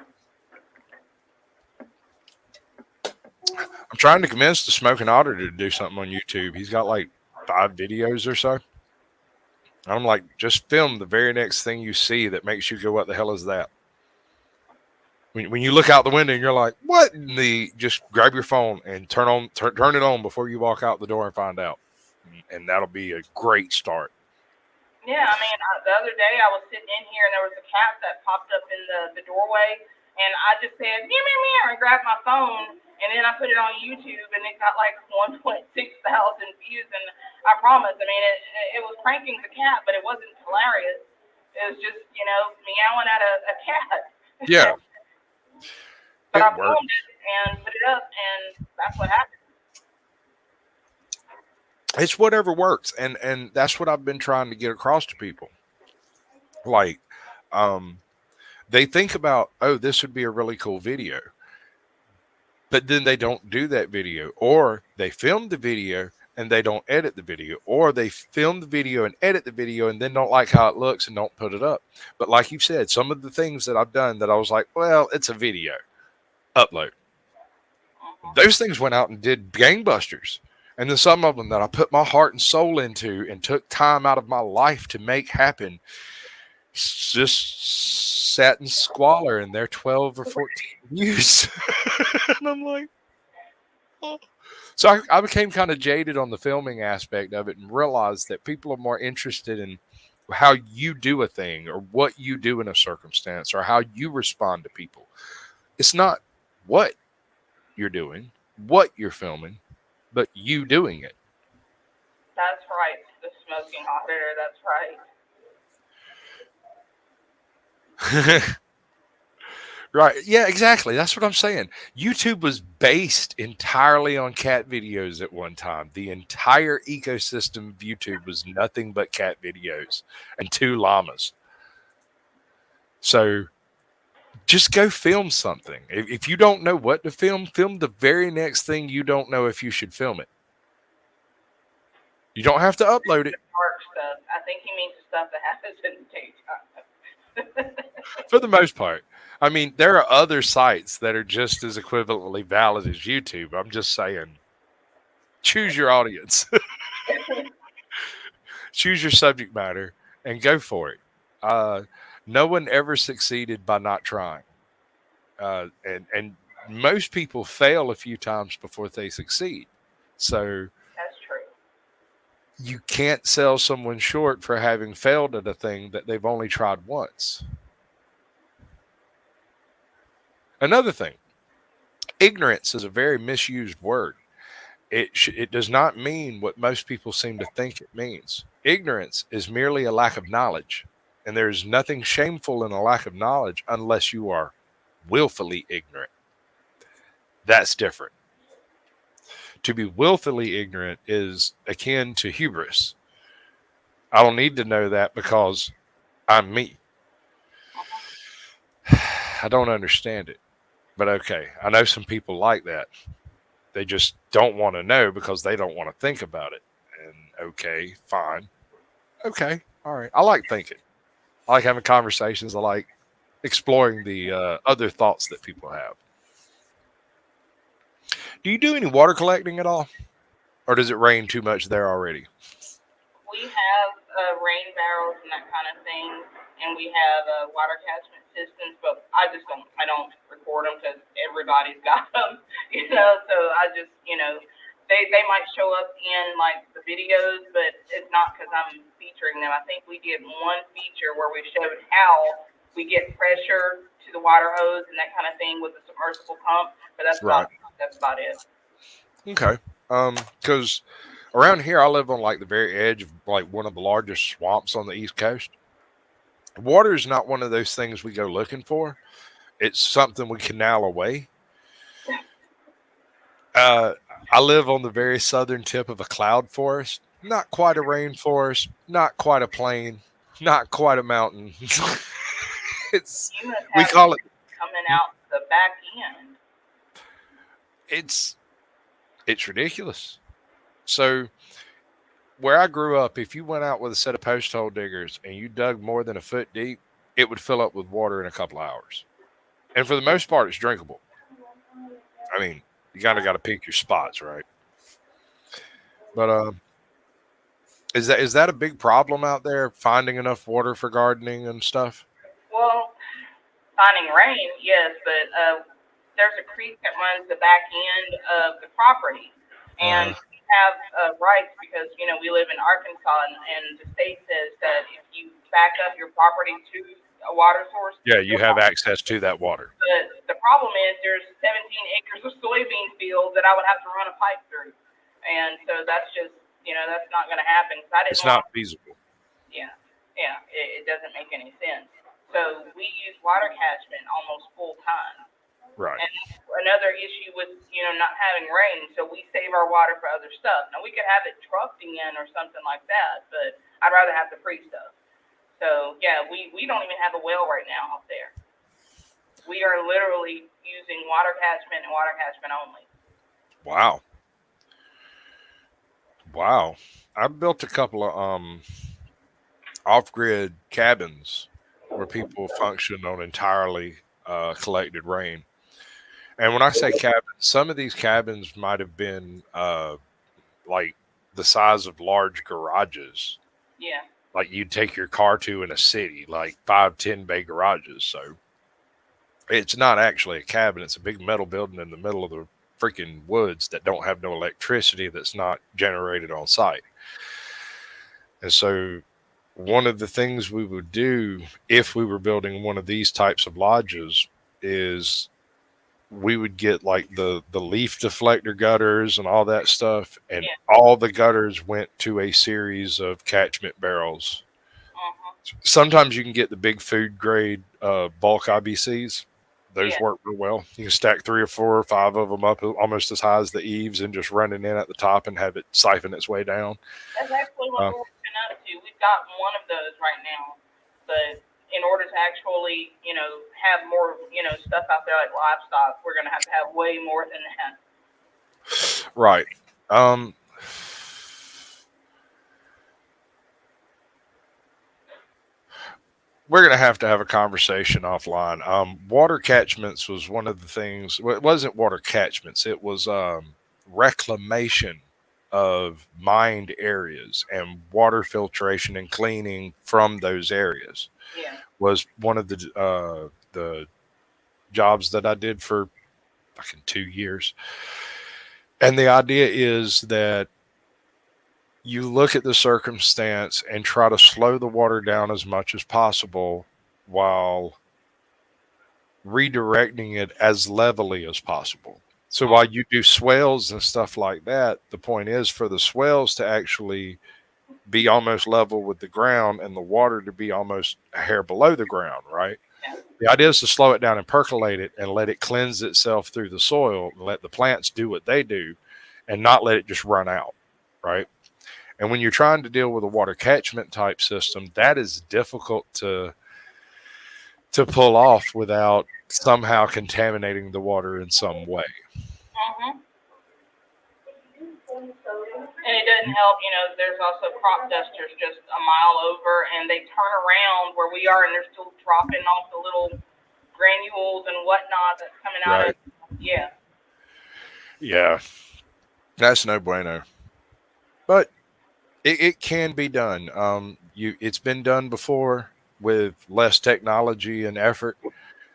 I'm trying to convince the smoking otter to do something on YouTube. He's got like 5 videos or so. I'm like, just film the very next thing you see that makes you go, "What the hell is that?" When you look out the window and you're like, "What in the?" Just grab your phone and turn it on before you walk out the door and find out, and that'll be a great start. Yeah, I mean, the other day I was sitting in here and there was a cat that popped up in the doorway, and I just said meow meow meow and grabbed my phone, and then I put it on YouTube and it got like 1.6 thousand views, and I promise, I mean, it was pranking the cat, but it wasn't hilarious. It was just meowing at a cat. Yeah, But I it works. filmed it and put it up, and that's what happened. It's whatever works, and that's what I've been trying to get across to people. Like, um, they think about, oh, this would be a really cool video, but then they don't do that video, or they film the video and they don't edit the video, or they film the video and edit the video and then don't like how it looks and don't put it up. But like you said, some of the things that I've done that I was like, well, it's a video, upload. Hmm. Those things went out and did gangbusters. And then some of them that I put my heart and soul into and took time out of my life to make happen just sat in squalor in their 12 or 14 views. And I'm like, oh. So I became kind of jaded on the filming aspect of it and realized that people are more interested in how you do a thing or what you do in a circumstance or how you respond to people. It's not what you're doing, what you're filming, but you doing That's right. The smoking hot air. That's right. it. Right. Yeah, exactly. That's what I'm saying. YouTube was based entirely on cat videos at one time. The entire ecosystem of YouTube was nothing but cat videos and 2 llamas. So just go film something. If you don't know what to film, film the very next thing you don't know if you should film it. You don't have to upload it Dark stuff. I think he means the stuff that happens in the daytime. for the most part. I mean, there are other sites that are just as equivalently valid as YouTube. I'm just saying, choose your audience. Choose your subject matter and go for it. Uh, no one ever succeeded by not trying, and most people fail a few times before they succeed. So That's true. you can't sell someone short for having failed at a thing that they've only tried once. Another thing, ignorance is a very misused word. It does not mean what most people seem to think it means. Ignorance is merely a lack of knowledge, and there is nothing shameful in a lack of knowledge unless you are willfully ignorant. That's different. To be willfully ignorant is akin to hubris. I don't need to know that because I'm me. Uh-huh. I don't understand it, but okay. I know some people like that. They just don't want to know because they don't want to think about it. And okay, fine. Okay, all right. I like thinking. I like having conversations. I like exploring the other thoughts that people have. Do you do any water collecting at all, or does it rain too much there already? We have rain barrels and that kind of thing, and we have water catchment systems. But I don't record them because everybody's got them, So I just, they might show up in like the videos, but it's not because I'm featuring them. I think we did one feature where we showed how we get pressure to the water hose and that kind of thing with the submersible pump, but Right. that's about it. Okay. Because around here I live on like the very edge of like one of the largest swamps on the East Coast. Water is not one of those things we go looking for. It's something we canal away. Uh, I live on the very southern tip of a cloud forest. Not quite a rainforest, not quite a plain, not quite a mountain. it's You must we have call it coming out the back end. it's it's ridiculous. So where I grew up, if you went out with a set of post hole diggers and you dug more than a foot deep, it would fill up with water in a couple hours. And for the most part, it's drinkable. I mean, you kind of got to pick your spots, right? But is that a big problem out there? Finding enough water for gardening and stuff? Well, finding rain, yes, but there's a creek that runs the back end of the property, and Uh, we have rights because we live in Arkansas, and the state says that if you back up your property to a water source, yeah, you you'll have have. access to that water. But the problem is there's 17 acres of soybean fields that I would have to run a pipe through, and so that's just that's not going to happen. 'Cause I didn't It's want. not feasible. Yeah, yeah, it doesn't make any sense. So we use water catchment almost full time. Right. And another issue with not having rain, so we save our water for other stuff. Now we could have it trucked in or something like that, but I'd rather have the free stuff. So yeah, we don't even have a well right now out there. We are literally using water catchment and water catchment only. Wow. Wow. I built a couple of off-grid cabins where people function on entirely collected rain. And when I say cabins, some of these cabins might have been like the size of large garages, Yeah. like you'd take your car to in a city, like 5, 10 bay garages. So it's not actually a cabin; it's a big metal building in the middle of the freaking woods that don't have no electricity that's not generated on site. And so one of the things we would do if we were building one of these types of lodges is we would get like the leaf deflector gutters and all that stuff, and Yeah. all the gutters went to a series of catchment barrels. Uh-huh. Sometimes you can get the big food grade bulk IBCs. Those Yeah. work real well. You can stack 3 or 4 or 5 of them up almost as high as the eaves and just run it in at the top and have it siphon its way down. That's actually what Uh, we're working up to. We've got one of those right now, but in order to actually, have more, stuff out there like livestock, we're gonna have to have way more than that. right. Um, we're going to have a conversation offline. Water catchments was one of the things. Well, it wasn't water catchments. It was reclamation of mined areas and water filtration and cleaning from those areas Yeah. was one of the jobs that I did for fucking 2 years. And the idea is that you look at the circumstance and try to slow the water down as much as possible while redirecting it as levelly as possible. So while you do swales and stuff like that, the point is for the swales to actually be almost level with the ground and the water to be almost a hair below the ground, right? Yeah. The idea is to slow it down and percolate it and let it cleanse itself through the soil and let the plants do what they do and not let it just run out, right? And when you're trying to deal with a water catchment type system, that is difficult to pull off without somehow contaminating the water in some way. Mhm. And it doesn't help, there's also crop dusters just a mile over, and they turn around where we are, and they're still dropping off the little granules and whatnot that's coming out Right. of, yeah. Yeah. That's no bueno. But it can be done. It's been done before with less technology and effort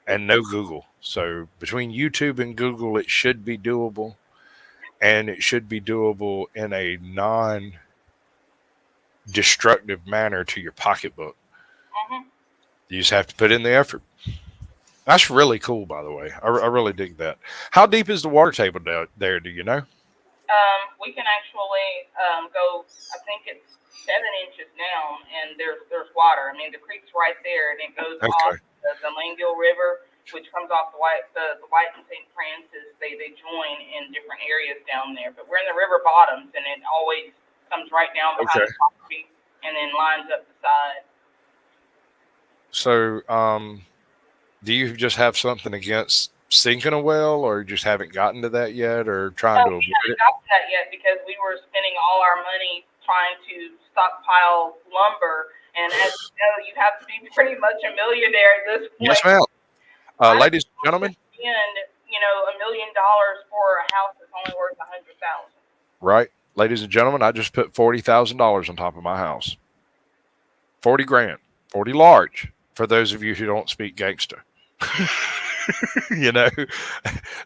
and no Google. So between YouTube and Google, it should be doable, and it should be doable in a non-destructive manner to your pocketbook. hmm You just have to put in the effort. That's really cool, by the way. I really dig that. How deep is the water table down there? Do you know? We can actually go. I think it's 7 inches down, and there's water. I mean, the creek's right there, and it goes Okay. off the Langell River, which comes off the White and St. Francis. They join in different areas down there, but we're in the river bottoms, and it always comes right down behind Okay. the property, and then lines up the side. So, do you just have something against sinking a well, or you just haven't gotten to that yet, or trying to We avoid haven't it? got to that yet because we were spending all our money trying to stockpile lumber. And as you know, you have to be pretty much a millionaire at this Yes, point. ma'am. I don't Ladies and want to gentlemen, spend, $1 million for a house that's only worth 100,000. right? Ladies and gentlemen, I just put $40,000 on top of my house. 40 grand, 40 large. For those of you who don't speak gangster, you know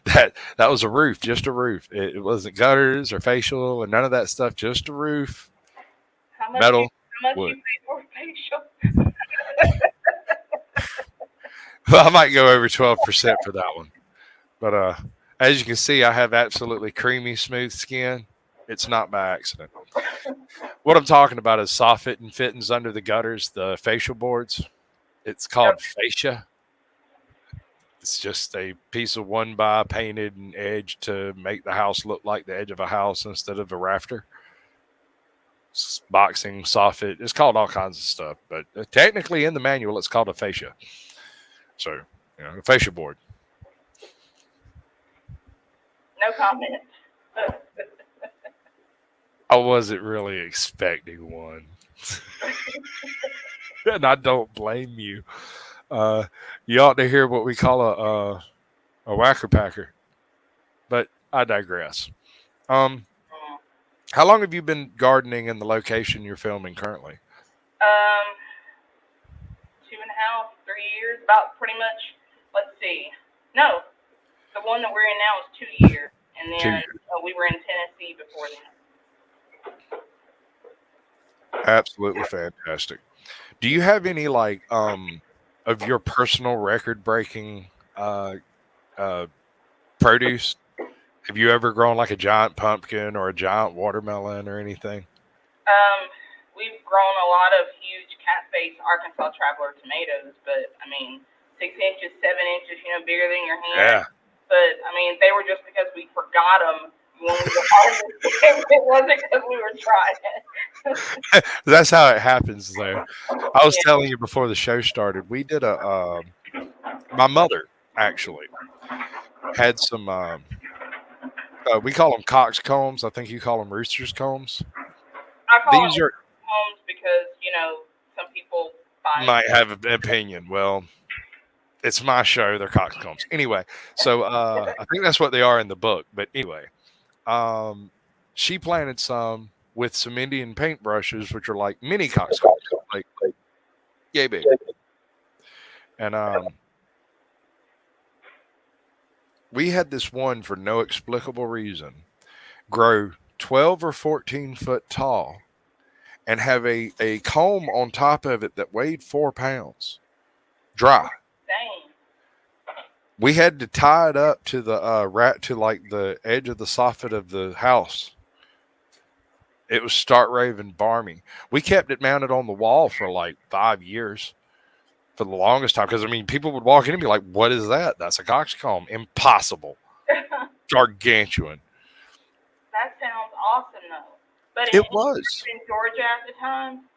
that was a roof, just a roof. It wasn't gutters or facial and none of that stuff. Just a roof, How much you metal, how much you wood. pay for a facial? Well, I might go over 12% for that one. But as you can see, I have absolutely creamy, smooth skin. It's not by accident. What I'm talking about is soffit and fittings under the gutters, the facial boards. It's called fascia. It's just a piece of one by painted and edged to make the house look like the edge of a house instead of a rafter. Boxing, soffit. It's called all kinds of stuff, but technically in the manual, it's called a fascia. So, a fascia board. No comment. I wasn't really expecting one, and I don't blame you. You ought to hear what we call a whacker packer, but I digress. Um, how long have you been gardening in the location you're filming currently? Um, 2.5, 3 years, about pretty much. Let's see. No, the one that we're in now is 2 years, and 2 years. then we were in Tennessee before that. Absolutely fantastic. Do you have any of your personal record breaking uh produce? Have you ever grown like a giant pumpkin or a giant watermelon or anything? We've grown a lot of huge cat face Arkansas Traveler tomatoes, but I mean, 6 inches, 7 inches, bigger than your hand. Yeah. But I mean, they were just because we forgot them when we were harvesting. It wasn't because we were trying. That's how it happens though. I was Yeah. telling you before the show started, we did my mother actually had some we call them coxcombs. I think you call them rooster's combs. I call These them are homes because some people buy. might have an opinion. Well, it's my show. They're coxcombs. Anyway, so I think that's what they are in the book. But anyway, um, she planted some with some Indian paintbrushes, which are like mini coxcombs, like yay big. And we had this one for no explicable reason grow 12 or 14 foot tall and have a comb on top of it that weighed 4 pounds dry. Dang. We had to tie it up to the rat to like the edge of the soffit of the house. It was stark raving barmy. We kept it mounted on the wall for like 5 years for the longest time because I mean people would walk in and be like, "What is that?" That's a coxcomb. Impossible, gargantuan. That sounds awesome though. But It was. in Georgia at the time,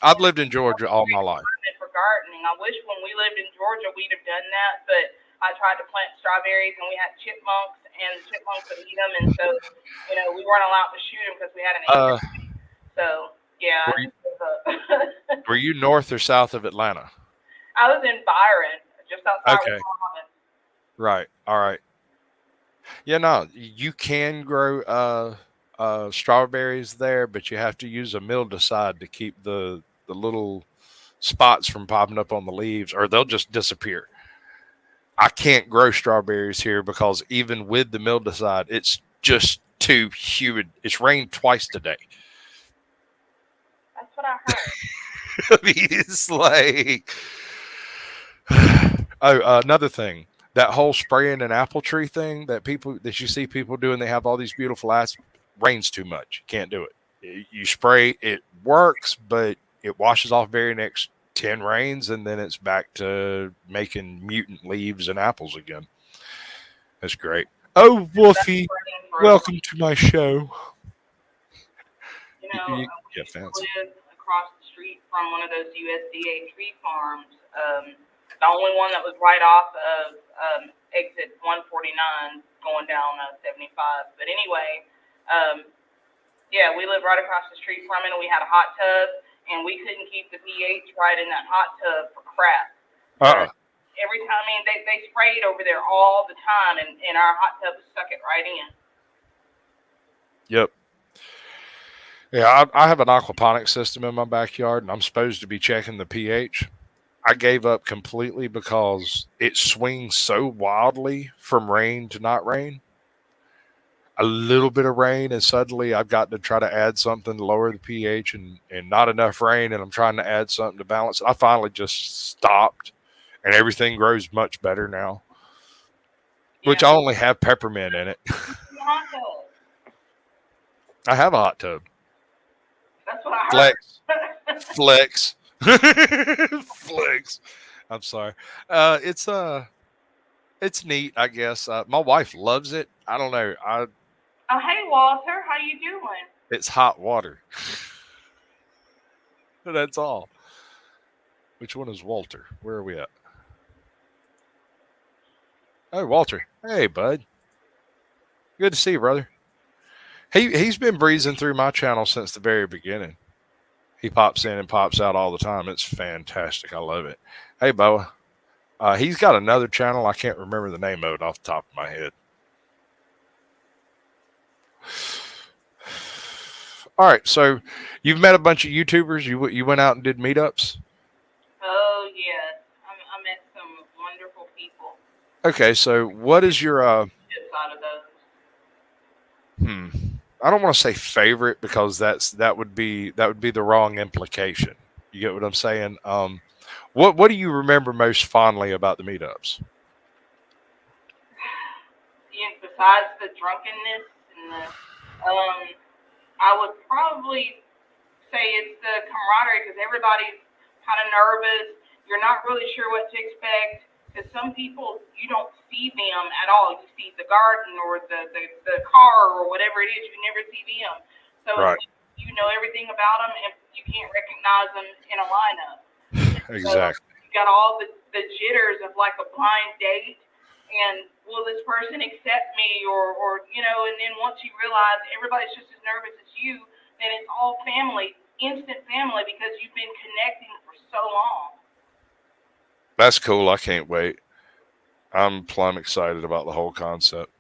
I've lived in Georgia all my life. for gardening. I wish when we lived in Georgia we'd have done that, but I tried to plant strawberries and we had chipmunks and the chipmunks would eat them, and so we weren't allowed to shoot them because we had an Uh, HOA. So yeah, were I you, just was were you north or south of Atlanta? I was in Byron, just outside Okay, Wisconsin. right. All right. Yeah, no, you can grow strawberries there, but you have to use a mildewcide to keep the little spots from popping up on the leaves, or they'll just disappear. I can't grow strawberries here because even with the mildewcide, it's just too humid. It's rained twice today. That's what I heard. I mean, it's like another thing. That whole spraying an apple tree thing that you see people doing, they have all these beautiful ass. Rains too much. Can't do it. You spray, it works, but it washes off very next 10 rains, and then it's back to making mutant leaves and apples again. That's great. Oh, That's Wolfie, rain for us. welcome to my show. We Get used to fancy. live across the street from one of those USDA tree farms. The only one that was right off of exit 149 going down 75. But anyway, yeah, we lived right across the street from it, and we had a hot tub, and we couldn't keep the pH right in that hot tub for crap. Every time, I mean, they sprayed over there all the time, and our hot tub stuck it right in. Yep. Yeah, I have an aquaponics system in my backyard, and I'm supposed to be checking the pH. I gave up completely because it swings so wildly from rain to not rain. A little bit of rain, and suddenly I've got to try to add something to lower the pH, and not enough rain, and I'm trying to add something to balance it. I finally just stopped, and everything grows much better now, which Yeah. I only have peppermint in it. Hot tub. I have a hot tub. That's what I heard. Flex. Flex. I'm sorry. It's it's neat, I guess. My wife loves it. I don't know. Oh, hey, Walter. How you doing? It's hot water. That's all. Which one is Walter? Where are we at? Oh, Walter. Hey, bud. Good to see you, brother. He's been breezing through my channel since the very beginning. He pops in and pops out all the time. It's fantastic. I love it. Hey, Boa. He's got another channel. I can't remember the name of it off the top of my head. All right, so you've met a bunch of YouTubers. You went out and did meetups. Oh yes, I met some wonderful people. Okay, so what is your Tips out of those. I don't want to say favorite because that would be the wrong implication. You get what I'm saying? What do you remember most fondly about the meetups? Besides the drunkenness and the, I would probably say it's the camaraderie because everybody's kind of nervous. You're not really sure what to expect because some people you don't see them at all. You see the garden or the car or whatever it is. You never see them. So Right. you know everything about them and you can't recognize them in a lineup. Exactly. So you got all the jitters of like a blind date. And will this person accept me or and then once you realize everybody's just as nervous as you, then it's all family, instant family because you've been connecting for so long. That's cool. I can't wait. I'm plumb excited about the whole concept.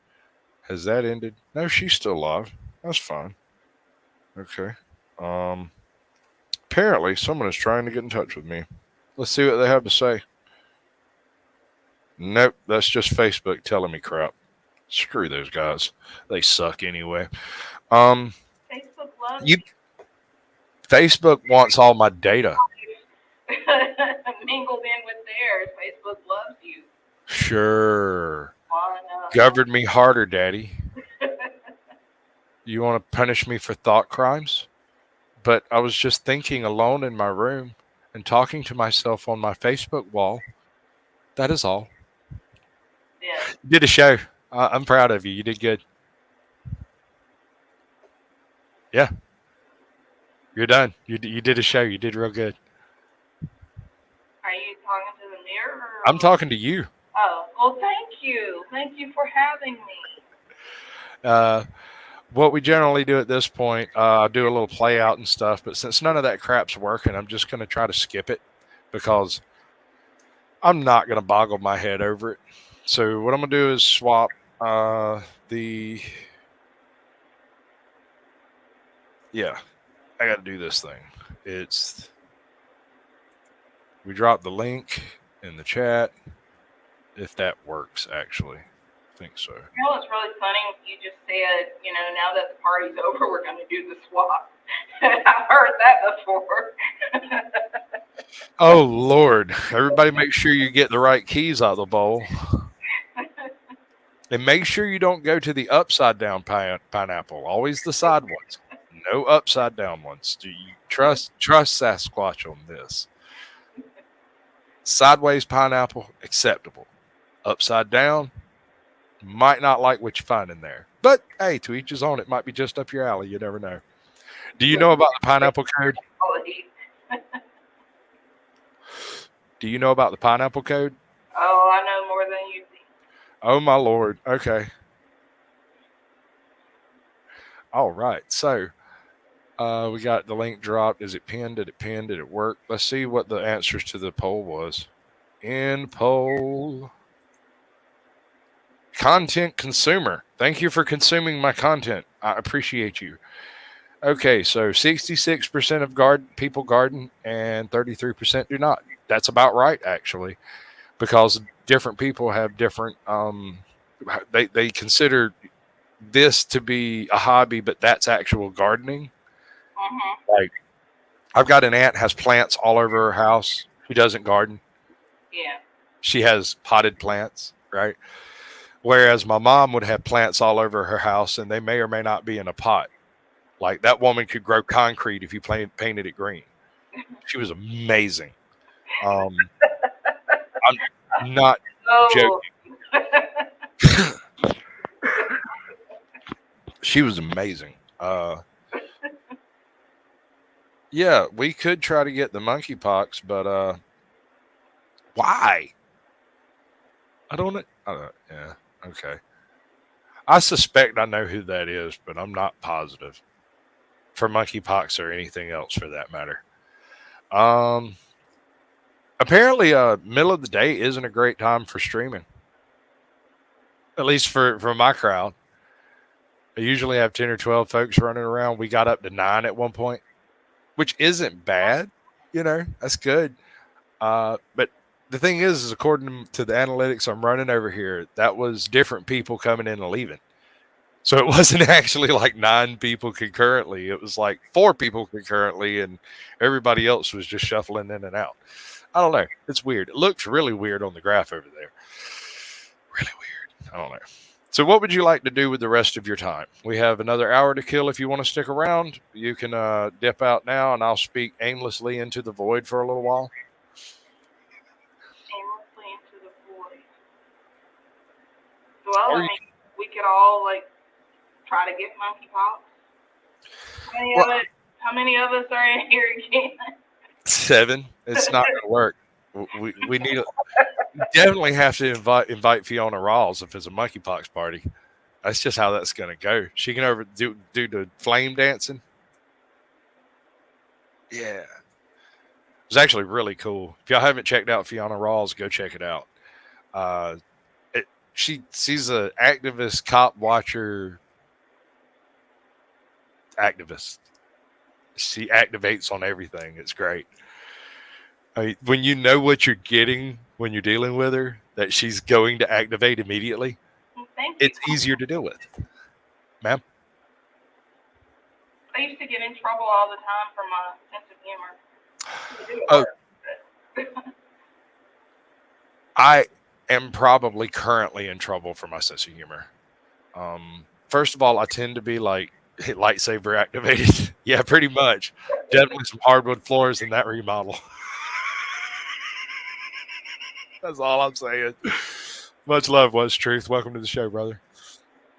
Has that ended? No, she's still alive. That's fine. Okay. Apparently someone is trying to get in touch with me. Let's see what they have to say. Nope, that's just Facebook telling me crap. Screw those guys. They suck anyway. Facebook loves You Facebook wants all my data. mingled in with theirs. Facebook loves you. Sure. Governed me harder, Daddy. You want to punish me for thought crimes? But I was just thinking alone in my room and talking to myself on my Facebook wall. That is all. Yeah. You did a show. I'm proud of you. You did good. Yeah. You're done. You did a show. You did real good. Are you talking to the mirror? I'm talking to you. Oh, well, thank you. Thank you for having me. Uh, what we generally do at this point, I do a little play out and stuff, but since none of that crap's working, I'm just going to try to skip it because I'm not going to boggle my head over it. So what I'm going to do is swap the yeah, I got to do this thing. It's we dropped the link in the chat if that works actually. I think so. You know what's really funny? You just said, now that the party's over, we're going to do the swap. I've heard that before. Oh Lord, everybody make sure you get the right keys out of the bowl. And make sure you don't go to the upside down pineapple. Always the side ones. No upside down ones. Do you trust Sasquatch on this? Sideways pineapple, acceptable. Upside down, might not like what you find in there. But hey, to each his own. It might be just up your alley. You never know. Do you know about the pineapple code? Do you know about the pineapple code? Oh, I know more than you think. Oh my Lord. Okay. All right. So we got the link dropped. Is it pinned? Did it pin? Did it work? Let's see what the answers to the poll was. In poll, content consumer. Thank you for consuming my content. I appreciate you. Okay, so 66% of people garden and 33% do not. That's about right, actually, because different people have different. They consider this to be a hobby, but that's actual gardening. Mm-hmm. Like I've got an aunt has plants all over her house. She doesn't garden. Yeah. She has potted plants, right? Whereas my mom would have plants all over her house, and they may or may not be in a pot. Like that woman could grow concrete if you painted it green. She was amazing. Um, I'm not Oh. joking. She was amazing. Yeah, we could try to get the monkeypox, but why? I don't know. Yeah, okay. I suspect I know who that is, but I'm not positive for monkeypox or anything else for that matter. Um, apparently, middle of the day isn't a great time for streaming. At least for my crowd. I usually have 10 or 12 folks running around. We got up to 9 at one point, which isn't bad. That's good. But the thing is according to the analytics I'm running over here, that was different people coming in and leaving. So it wasn't actually like 9 people concurrently. It was like 4 people concurrently, and everybody else was just shuffling in and out. I don't know. It's weird. It looks really weird on the graph over there. Really weird. I don't know. So, what would you like to do with the rest of your time? We have another hour to kill. If you want to stick around, you can dip out now, and I'll speak aimlessly into the void for a little while. Aimlessly into the void. Well, Or I you, mean, we could all try to get monkeypox. well, How many of us are in here again? 7. It's not going to work. We need definitely have to invite Fiona Rawls if it's a monkeypox party. That's just how that's going to go. She can do the flame dancing. Yeah, it's actually really cool. If y'all haven't checked out Fiona Rawls, go check it out. Uh, she's a activist, cop watcher, activist. She activates on everything. It's great. I mean, when you know what you're getting when you're dealing with her, that she's going to activate immediately, Thank you. it's easier to deal with, ma'am. I used to get in trouble all the time for my sense of humor. It didn't Oh, work. I am probably currently in trouble for my sense of humor. First of all, I tend to be like lightsaber activated. Yeah, pretty much. Definitely some hardwood floors in that remodel. That's all I'm saying. Much love, was truth. Welcome to the show, brother.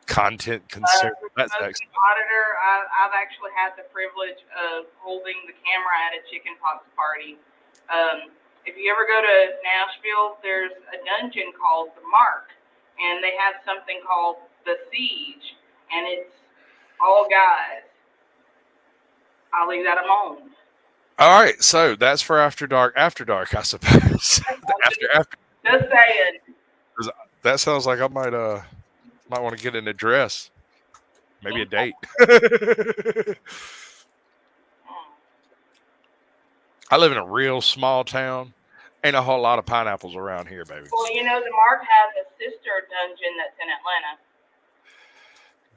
Content consumer. That's Smoking excellent. auditor, I've actually had the privilege of holding the camera at a chicken pox party. If you ever go to Nashville, there's a dungeon called the Mark, and they have something called the Siege. and it's all guys. I'll leave that alone. All right, so that's for After Dark. After Dark, I suppose. after Just saying. that sounds like I might want to get an address, maybe a date. I live in a real small town. Ain't a whole lot of pineapples around here, baby. Well, the Mark has a sister dungeon that's in Atlanta.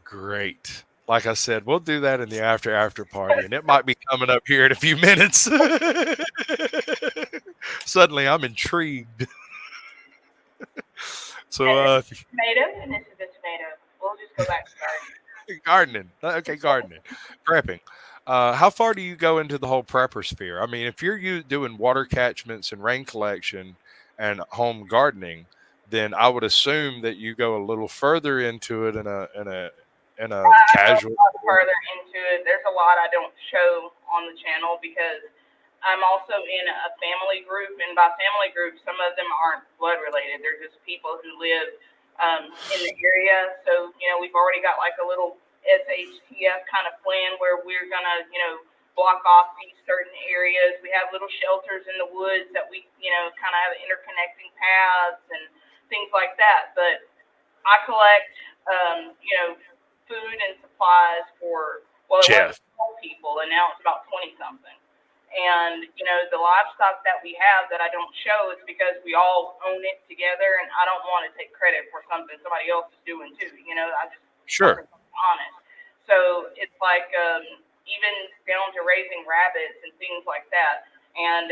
Great. Like I said, we'll do that in the after party, and it might be coming up here in a few minutes. Suddenly, I'm intrigued. So, Tomato, and this is a tomato. We'll just go back to gardening. Okay, gardening, prepping. How far do you go into the whole prepper sphere? I mean, if you're doing water catchments and rain collection and home gardening, then I would assume that you go a little further into it in a I go casual. a lot further into it. There's a lot I don't show on the channel because I'm also in a family group, and by family group, some of them aren't blood related. They're just people who live in the area. So, we've already got like a little SHTF kind of plan where we're going to, block off these certain areas. We have little shelters in the woods that we, kind of have interconnecting paths and things like that. But I collect, food and supplies for, well, it was 12 people, and now it's about 20 something. And, the livestock that we have that I don't show is because we all own it together, and I don't want to take credit for something somebody else is doing too. I just Sure. honest. So it's like even down to raising rabbits and things like that. And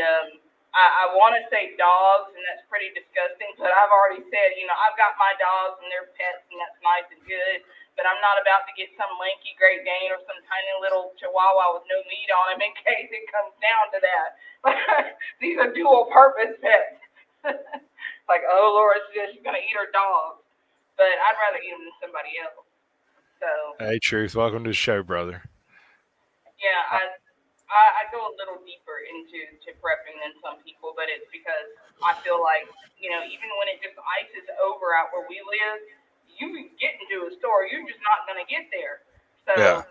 I want to say dogs, and that's pretty disgusting, but I've already said, I've got my dogs and they're pets, and that's nice and good. But I'm not about to get some lanky Great Dane or some tiny little Chihuahua with no meat on him in case it comes down to that. These are dual purpose pets. Like, oh Lord, she's gonna eat her dog, but I'd rather eat them than somebody else. So Hey, Truth, welcome to the show, brother. yeah, I go a little deeper into prepping than some people, but it's because I feel like even when it just ices over out where we live, you get into a store, you're just not gonna get there. So Yeah.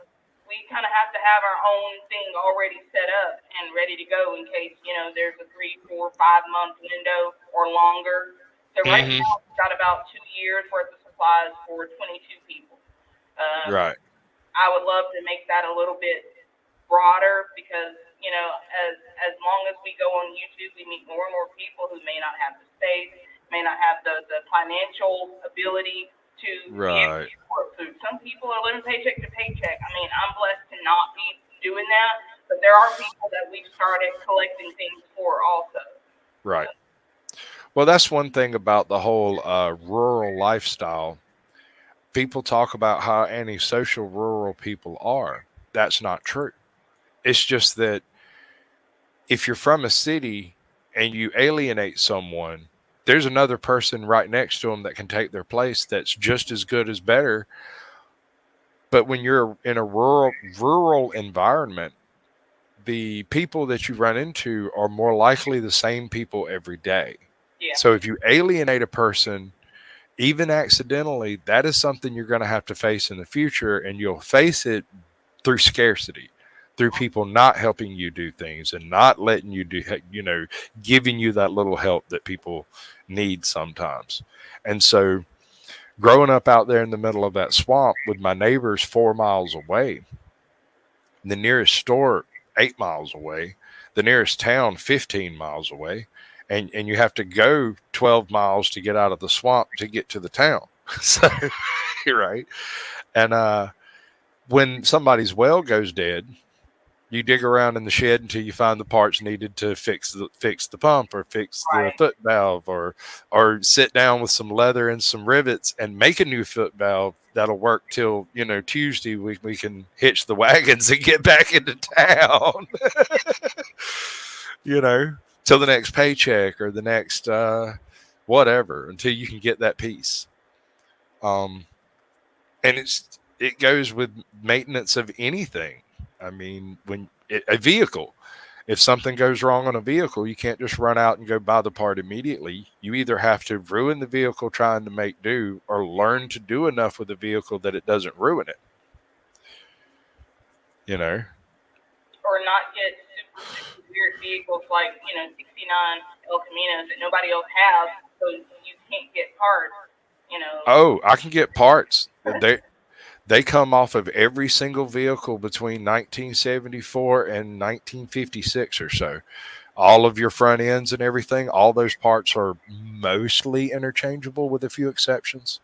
we kind of have to have our own thing already set up and ready to go in case there's a 3, 4, 5 month window or longer. So right Hmm. now we've got about 2 years worth of supplies for 22 people. Right. I would love to make that a little bit broader because as long as we go on YouTube, we meet more and more people who may not have the space, may not have the financial ability to be able Right. to support food. Some people are living paycheck to paycheck. I mean, I'm blessed to not be doing that, but there are people that we've started collecting things for also. Right. Well, that's one thing about the whole rural lifestyle. People talk about how antisocial rural people are. That's not true. It's just that if you're from a city and you alienate someone, there's another person right next to them that can take their place that's just as good as better. But when you're in a rural environment, the people that you run into are more likely the same people every day. Yeah. So if you alienate a person, even accidentally, that is something you're going to have to face in the future, and you'll face it through scarcity, through people not helping you do things and not letting you do, giving you that little help that people need sometimes. And so, growing up out there in the middle of that swamp with my neighbors 4 miles away, the nearest store 8 miles away, the nearest town 15 miles away, and you have to go 12 miles to get out of the swamp to get to the town. So, right. And when somebody's well goes dead, you dig around in the shed until you find the parts needed to fix the pump or fix the Right. foot valve, or sit down with some leather and some rivets and make a new foot valve that'll work till Tuesday. We can hitch the wagons and get back into town. Till the next paycheck or the next whatever, until you can get that piece. Um, and it goes with maintenance of anything. I mean, a vehicle, If something goes wrong on a vehicle, you can't just run out and go buy the part immediately. You either have to ruin the vehicle trying to make do or learn to do enough with the vehicle that it doesn't ruin it. You know? Or not get super, super weird vehicles like, 69 Elcaminos that nobody else has, so you can't get parts, you know. Oh, I can get parts. They come off of every single vehicle between 1974 and 1956 or so. All of your front ends and everything, all those parts are mostly interchangeable with a few exceptions.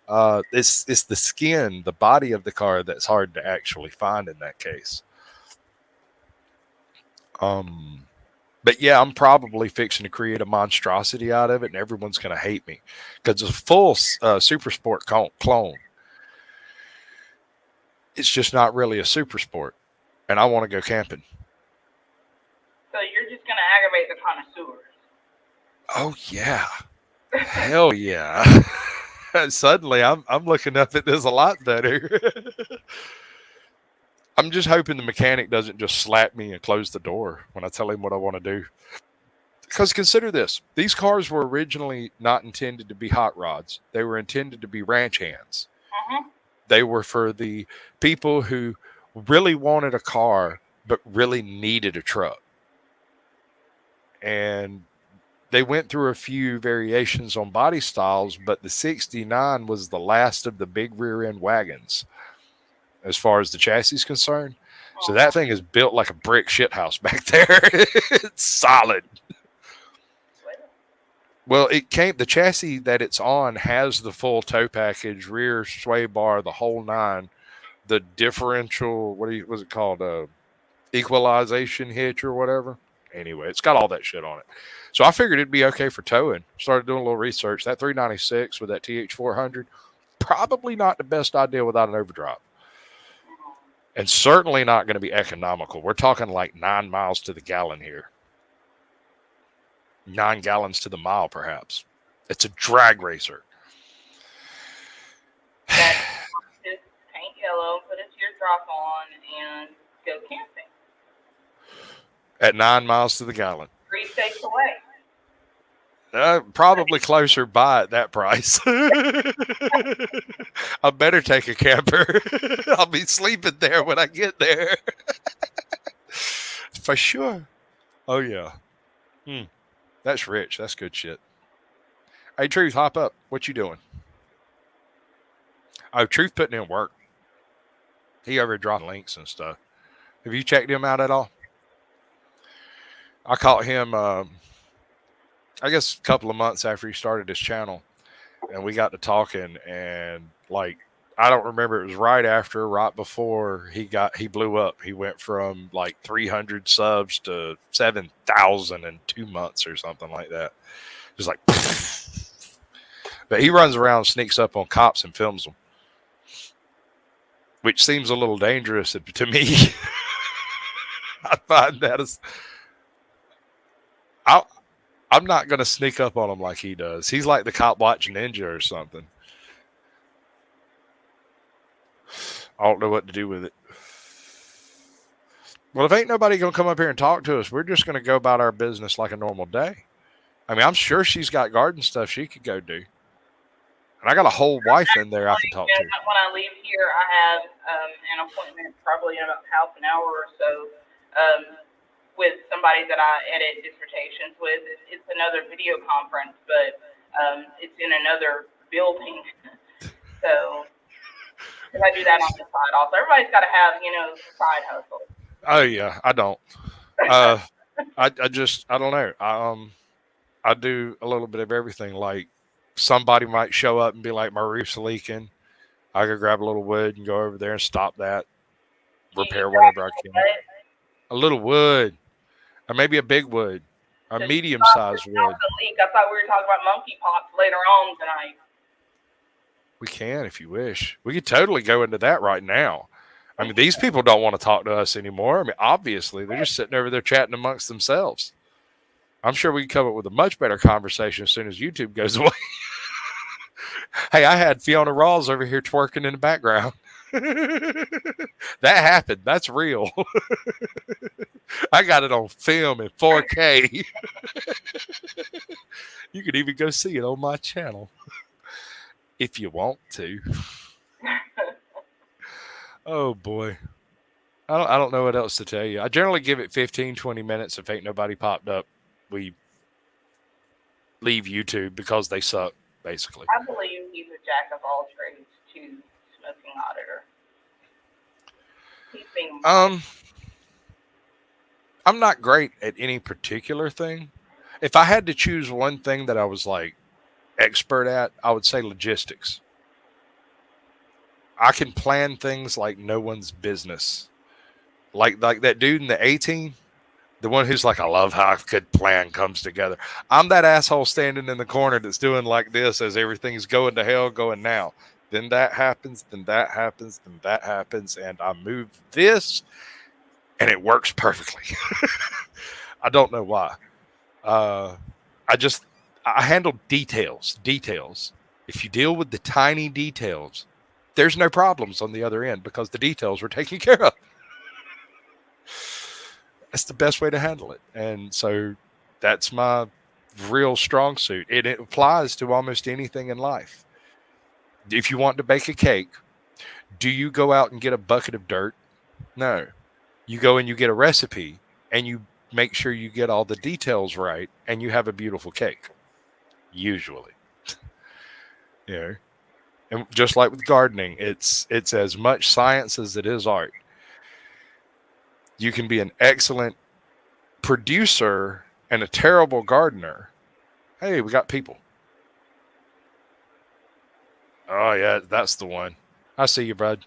It's the skin, the body of the car that's hard to actually find in that case. Um, but yeah, I'm probably fixing to create a monstrosity out of it, and everyone's going to hate me because it's a full super sport clone. It's just not really a super sport, and I want to go camping. So you're just gonna aggravate the connoisseurs. Oh yeah, hell yeah! Suddenly, I'm looking up at this a lot better. I'm just hoping the mechanic doesn't just slap me and close the door when I tell him what I want to do. Because consider this: these cars were originally not intended to be hot rods; they were intended to be ranch hands. Mm-hmm. They were for the people who really wanted a car but really needed a truck. And they went through a few variations on body styles, but the 69 was the last of the big rear end wagons as far as the chassis is concerned. So that thing is built like a brick shithouse back there. It's solid. Well, the chassis that it's on has the full tow package, rear sway bar, the whole nine, the differential, was it called? Equalization hitch or whatever. Anyway, it's got all that shit on it. So I figured it'd be okay for towing. Started doing a little research. That 396 with that TH400, probably not the best idea without an overdrive. And certainly not going to be economical. We're talking like 9 miles to the gallon here. 9 gallons to the mile, perhaps. It's a drag racer. That just paint yellow, put a teardrop on, and go camping. At 9 miles to the gallon. 3 states away. Probably closer by at that price. I better take a camper. I'll be sleeping there when I get there. For sure. Oh, yeah. That's rich. That's good shit. Hey, Truth, hop up. What you doing? Oh, Truth putting in work. He over dropping links and stuff. Have you checked him out at all? I caught him, I guess, a couple of months after he started his channel, and we got to talking, and like, I don't remember, it was right before he blew up. He went from like 300 subs to 7,000 in 2 months or something like that. Just like, but he runs around, sneaks up on cops and films them, which seems a little dangerous to me. I find that as I'm not going to sneak up on him like he does. He's like the cop watching ninja or something. I don't know what to do with it. Well, if ain't nobody going to come up here and talk to us, we're just going to go about our business like a normal day. I mean, I'm sure she's got garden stuff she could go do. And I got a whole wife in there I can talk to. When I leave here, I have an appointment probably in about half an hour or so with somebody that I edit dissertations with. It's another video conference, but it's in another building. So, because I do that on the side also. Everybody's got to have, side hustle. Oh, yeah, I don't. I don't know. I do a little bit of everything. Like, somebody might show up and be like, my roof's leaking. I go grab a little wood and go over there and stop that. Repair whatever I can. A little wood. Or maybe a big wood. A medium-sized wood. Leak. I thought we were talking about monkeypox later on tonight. We can if you wish. We could totally go into that right now. I mean, these people don't want to talk to us anymore. I mean, obviously, they're just sitting over there chatting amongst themselves. I'm sure we can come up with a much better conversation as soon as YouTube goes away. Hey, I had Fiona Rawls over here twerking in the background. That happened. That's real. I got it on film in 4K. You can even go see it on my channel if you want to. Oh boy. I don't know what else to tell you. I generally give it 15, 20 minutes. If ain't nobody popped up, we leave YouTube because they suck, basically. I believe he's a jack of all trades too, smoking auditor. He's being Um, I'm not great at any particular thing. If I had to choose one thing that I was like expert at, I would say logistics. I can plan things like no one's business. Like that dude in the A-Team, the one who's like, I love how a good plan comes together. I'm that asshole standing in the corner that's doing like this as everything's going to hell, going now. Then that happens, then that happens, then that happens, and I move this, and it works perfectly. I don't know why. Uh, I handle details. Details. If you deal with the tiny details, there's no problems on the other end because the details were taken care of. That's the best way to handle it. And so that's my real strong suit. It applies to almost anything in life. If you want to bake a cake, do you go out and get a bucket of dirt? No. You go and you get a recipe and you make sure you get all the details right and you have a beautiful cake. Usually. You know. And just like with gardening, it's as much science as it is art. You can be an excellent producer and a terrible gardener. Hey, we got people. Oh yeah, that's the one. I see you, bud.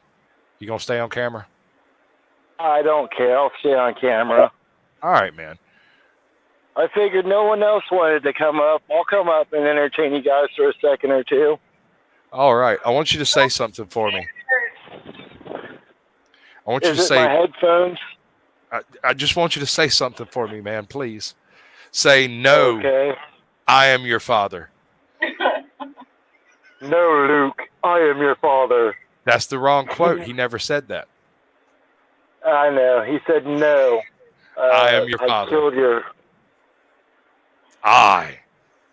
You gonna stay on camera? I don't care. I'll stay on camera. All right, man. I figured no one else wanted to come up. I'll come up and entertain you guys for a second or two. All right. I want you to say something for me. I want you Is to it say. my headphones? I just want you to say something for me, man. Please say no. Okay. I am your father. No, Luke. I am your father. That's the wrong quote. He never said that. I know. He said no. I am your I father. killed your... I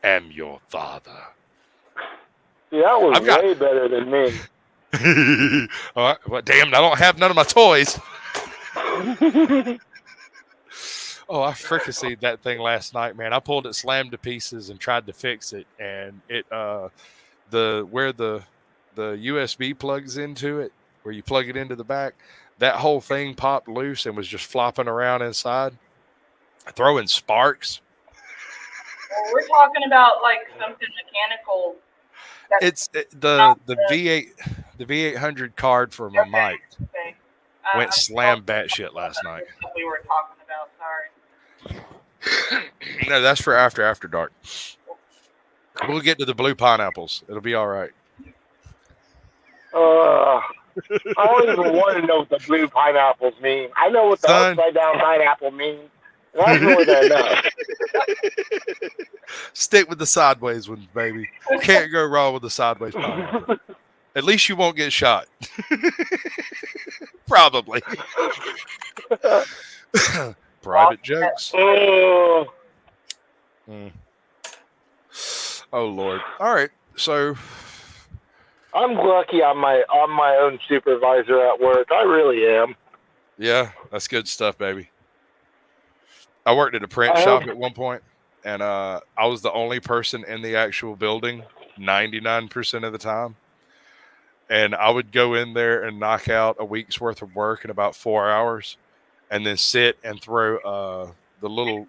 am your father. See, that was I've got- way better than me. All right. Well, damn, I don't have none of my toys. Oh, I fricasseed that thing last night, man. I pulled it slammed to pieces and tried to fix it, and it where the USB plugs into it, where you plug it into the back, that whole thing popped loose and was just flopping around inside, throwing sparks. Well, we're talking about like something mechanical. It's the V800 card for my mic Okay. went slam batshit last night. What we were talking about. Sorry. No, that's for after dark. We'll get to the blue pineapples. It'll be all right. I don't even want to know what the blue pineapples mean. I know what the Son. upside down pineapple means. That's more than enough. Stick with the sideways ones, baby. Can't go wrong with the sideways pineapple. At least you won't get shot. Probably. Private jokes. Oh, Oh Lord. All right. So I'm lucky I'm my own supervisor at work. I really am. yeah, that's good stuff, baby. I worked at a print I shop hope- at one point, and I was the only person in the actual building 99% of the time. And I would go in there and knock out a week's worth of work in about 4 hours, and then sit and throw the little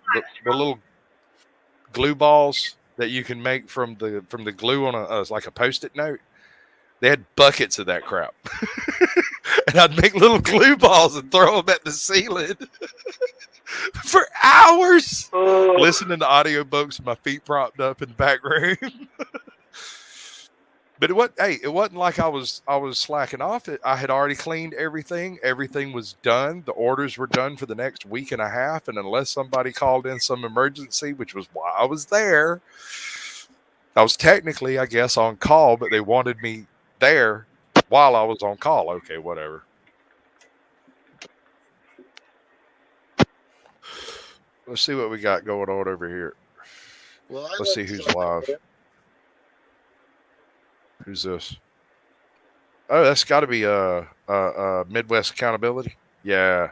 glue balls that you can make from the glue on like a Post-it note. They had buckets of that crap. And I'd make little glue balls and throw them at the ceiling for hours. Listening to audiobooks with my feet propped up in the back room. But it wasn't like I was slacking off. I had already cleaned everything. Everything was done. The orders were done for the next week and a half. And unless somebody called in some emergency, which was why I was there, I was technically, I guess, on call, but they wanted me there while I was on call. Okay, whatever. Let's see what we got going on over here. Well, I Let's like see who's live. Who's this? Oh, that's got to be Midwest Accountability. Yeah,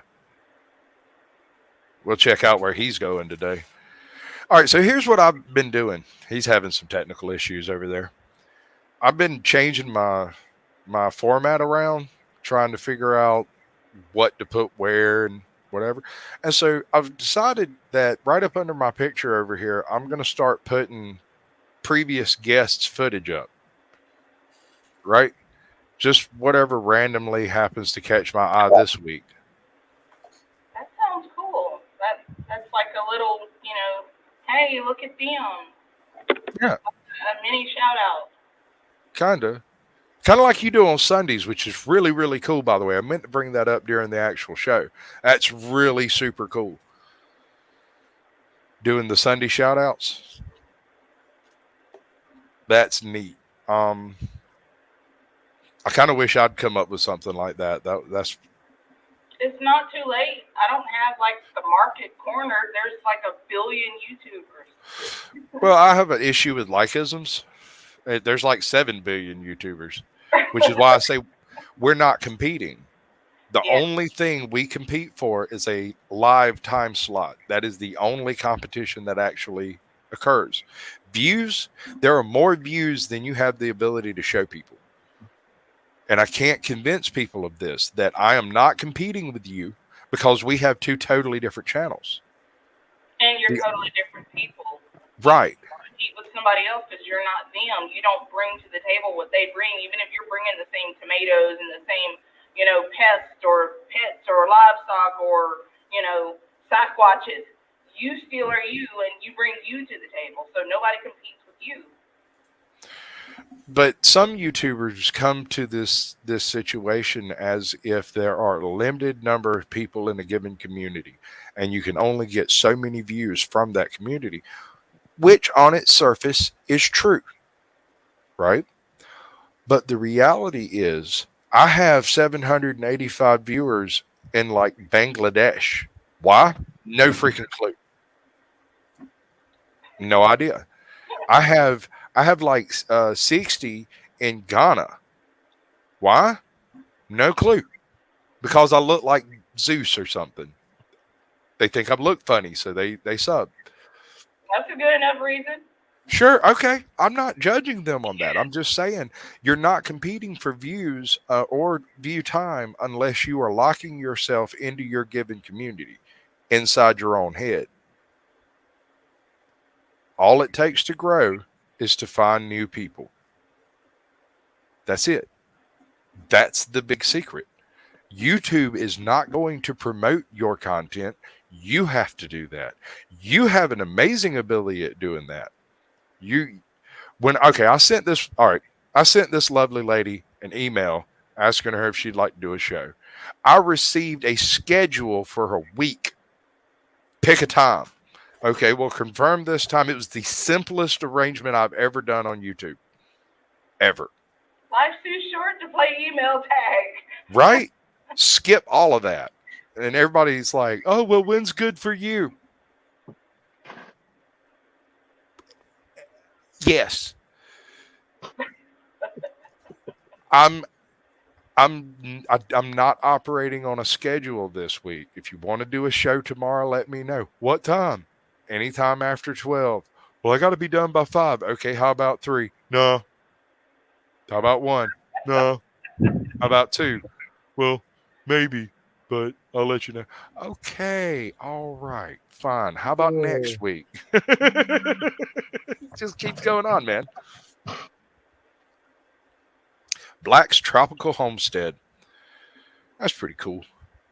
we'll check out where he's going today. All right, so here's what I've been doing. He's having some technical issues over there. I've been changing my format around, trying to figure out what to put where and whatever. And so I've decided that right up under my picture over here, I'm going to start putting previous guests' footage up. Right? Just whatever randomly happens to catch my eye this week. That sounds cool. That's like a little, hey, look at them. Yeah. A mini shout out. Kind of like you do on Sundays, which is really, really cool, by the way. I meant to bring that up during the actual show. That's really super cool. Doing the Sunday shout outs. That's neat. I kind of wish I'd come up with something like that. That's It's not too late. I don't have like the market cornered. There's like a billion YouTubers. well, I have an issue with likeisms. There's like 7 billion YouTubers, which is why I say we're not competing. The Yeah. only thing we compete for is a live time slot. That is the only competition that actually occurs. Views, there are more views than you have the ability to show people. And I can't convince people of this, that I am not competing with you because we have two totally different channels. And you're totally different people. Right. Compete with somebody else because you're not them. You don't bring to the table what they bring, even if you're bringing the same tomatoes and the same, pests or livestock or, Sasquatches. You still are you, and you bring you to the table. So nobody competes with you. But some YouTubers come to this situation as if there are a limited number of people in a given community, and you can only get so many views from that community, which on its surface is true, right? But the reality is, I have 785 viewers in like Bangladesh. Why? No freaking clue. No idea. I have like 60 in Ghana. Why? No clue. Because I look like Zeus or something. They think I look funny, so they sub. That's a good enough reason. Sure, okay. I'm not judging them on that. I'm just saying you're not competing for views or view time unless you are locking yourself into your given community inside your own head. All it takes to grow is to find new people. That's it. That's the big secret. YouTube is not going to promote your content. You have to do that. You have an amazing ability at doing that. I sent this, all right, I sent this lovely lady an email asking her if she'd like to do a show. I received a schedule for her week. Pick a time. Okay, well, confirm this time. It was the simplest arrangement I've ever done on YouTube. Ever. Life's too short to play email tag. Right? Skip all of that. And everybody's like, oh, well, when's good for you? Yes. I'm not operating on a schedule this week. If you want to do a show tomorrow, let me know. What time? Anytime after 12. Well, I got to be done by 5. Okay, how about 3? No. How about 1? No. How about 2? Well, maybe, but I'll let you know. Okay, all right, fine. How about next week? Just keeps going on, man. Black's Tropical Homestead. That's pretty cool.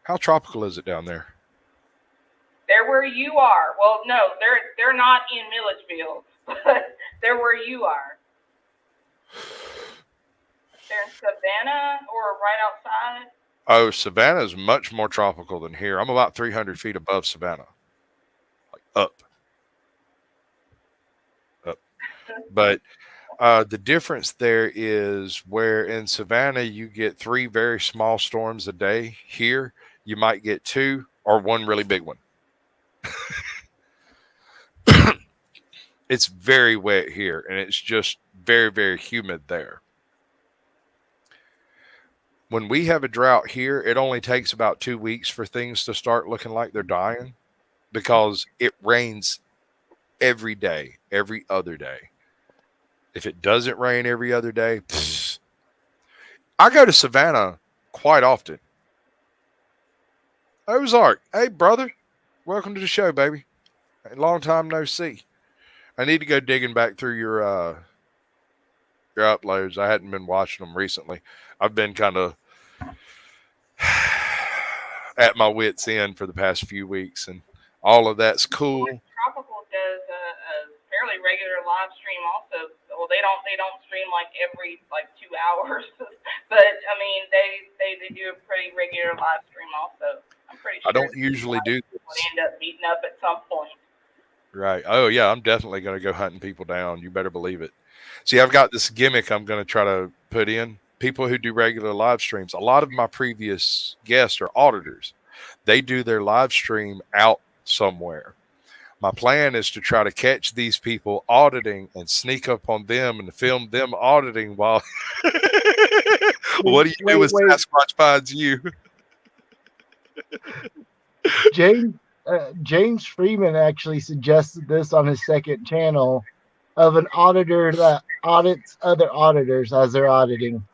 How tropical is it down there? They're where you are. Well, no, they're not in Milledgeville, but they're where you are. They're in Savannah or right outside. Oh, Savannah is much more tropical than here. I'm about 300 feet above Savannah. Like up. But The difference there is where in Savannah you get three very small storms a day. Here you might get two or one really big one. It's very wet here, and it's just very, very humid there. When we have a drought here, it only takes about 2 weeks for things to start looking like they're dying because it rains every day, every other day. If it doesn't rain every other day, I go to Savannah quite often. Ozark, hey brother, welcome to the show, baby. Long time no see. I need to go digging back through your uploads. I hadn't been watching them recently. I've been kind of at my wits end for the past few weeks, and all of that's cool. Tropical does a fairly regular live stream also. Well, they don't stream like every 2 hours, but I mean they do a pretty regular live stream also. I'm pretty sure. I don't usually do would this. end up meeting up at some point. Right. Oh yeah, I'm definitely going to go hunting people down. You better believe it. See, I've got this gimmick I'm going to try to put in. People who do regular live streams. A lot of my previous guests are auditors. They do their live stream out somewhere. My plan is to try to catch these people auditing and sneak up on them and film them auditing while. What do you do when Sasquatch finds you? James Freeman actually suggested this on his second channel of an auditor that audits other auditors as they're auditing.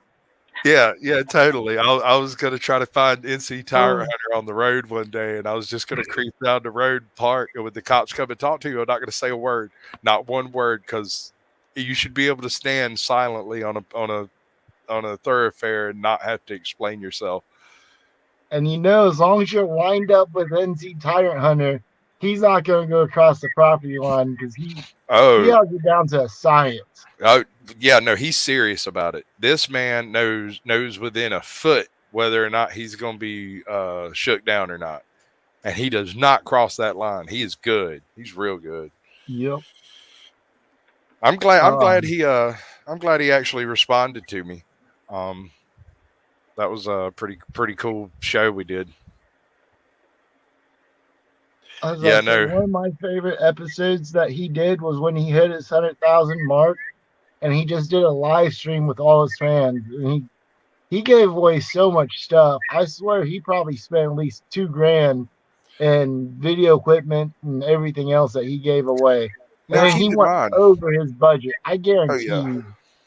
Yeah, totally. I was going to try to find NC Tire Hunter on the road one day, and I was just going to creep down the road, park, and when the cops come and talk to you, I'm not going to say a word, not one word, because you should be able to stand silently on a thoroughfare and not have to explain yourself. And as long as you're lined up with NC Tyrant Hunter, he's not going to go across the property line because he has it down to a science. Oh yeah, no, he's serious about it. This man knows within a foot whether or not he's going to be shook down or not, and he does not cross that line. He is good. He's real good. Yep. I'm glad he actually responded to me. That was a pretty cool show we did. One of my favorite episodes that he did was when he hit his 100,000 mark, and he just did a live stream with all his fans. And he gave away so much stuff. I swear he probably spent at least $2,000 in video equipment and everything else that he gave away. Now, and he went over his budget. I guarantee you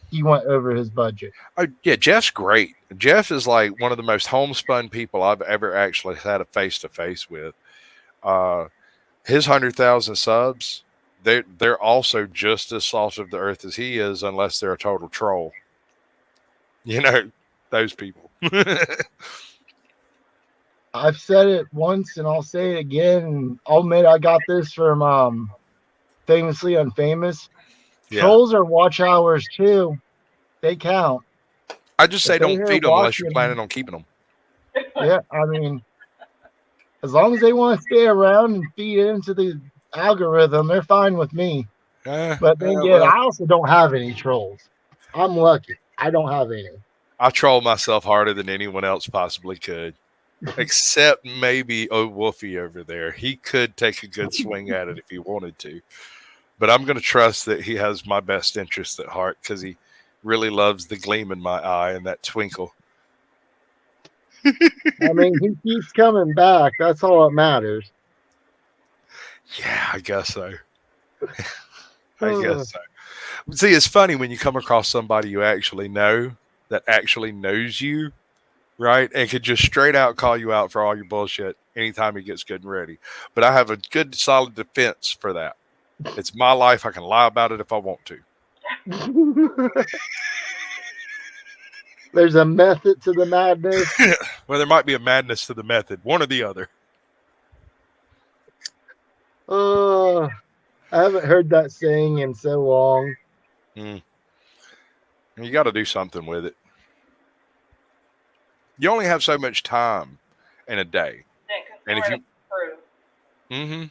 he went over his budget. Oh yeah, Jeff's great. Jeff is like one of the most homespun people I've ever actually had a face-to-face with. His 100,000 subs, they're also just as salt of the earth as he is, unless they're a total troll. Those people. I've said it once and I'll say it again. I'll admit I got this from Famously Unfamous. Yeah. Trolls are watch hours too. They count. I just say don't feed them unless you're planning on keeping them. Yeah, I mean, as long as they want to stay around and feed into the algorithm, they're fine with me. But then again, I also don't have any trolls. I'm lucky. I don't have any. I troll myself harder than anyone else possibly could. Except maybe Wolfie over there. He could take a good swing at it if he wanted to. But I'm going to trust that he has my best interest at heart because he really loves the gleam in my eye and that twinkle. I mean, he keeps coming back. That's all that matters. Yeah, I guess so. I guess so. See, it's funny when you come across somebody you actually know that actually knows you, right? And could just straight out call you out for all your bullshit anytime he gets good and ready. But I have a good, solid defense for that. It's my life. I can lie about it if I want to. There's a method to the madness. Well, there might be a madness to the method. One or the other. I haven't heard that saying in so long. You got to do something with it. You only have so much time in a day. And if you...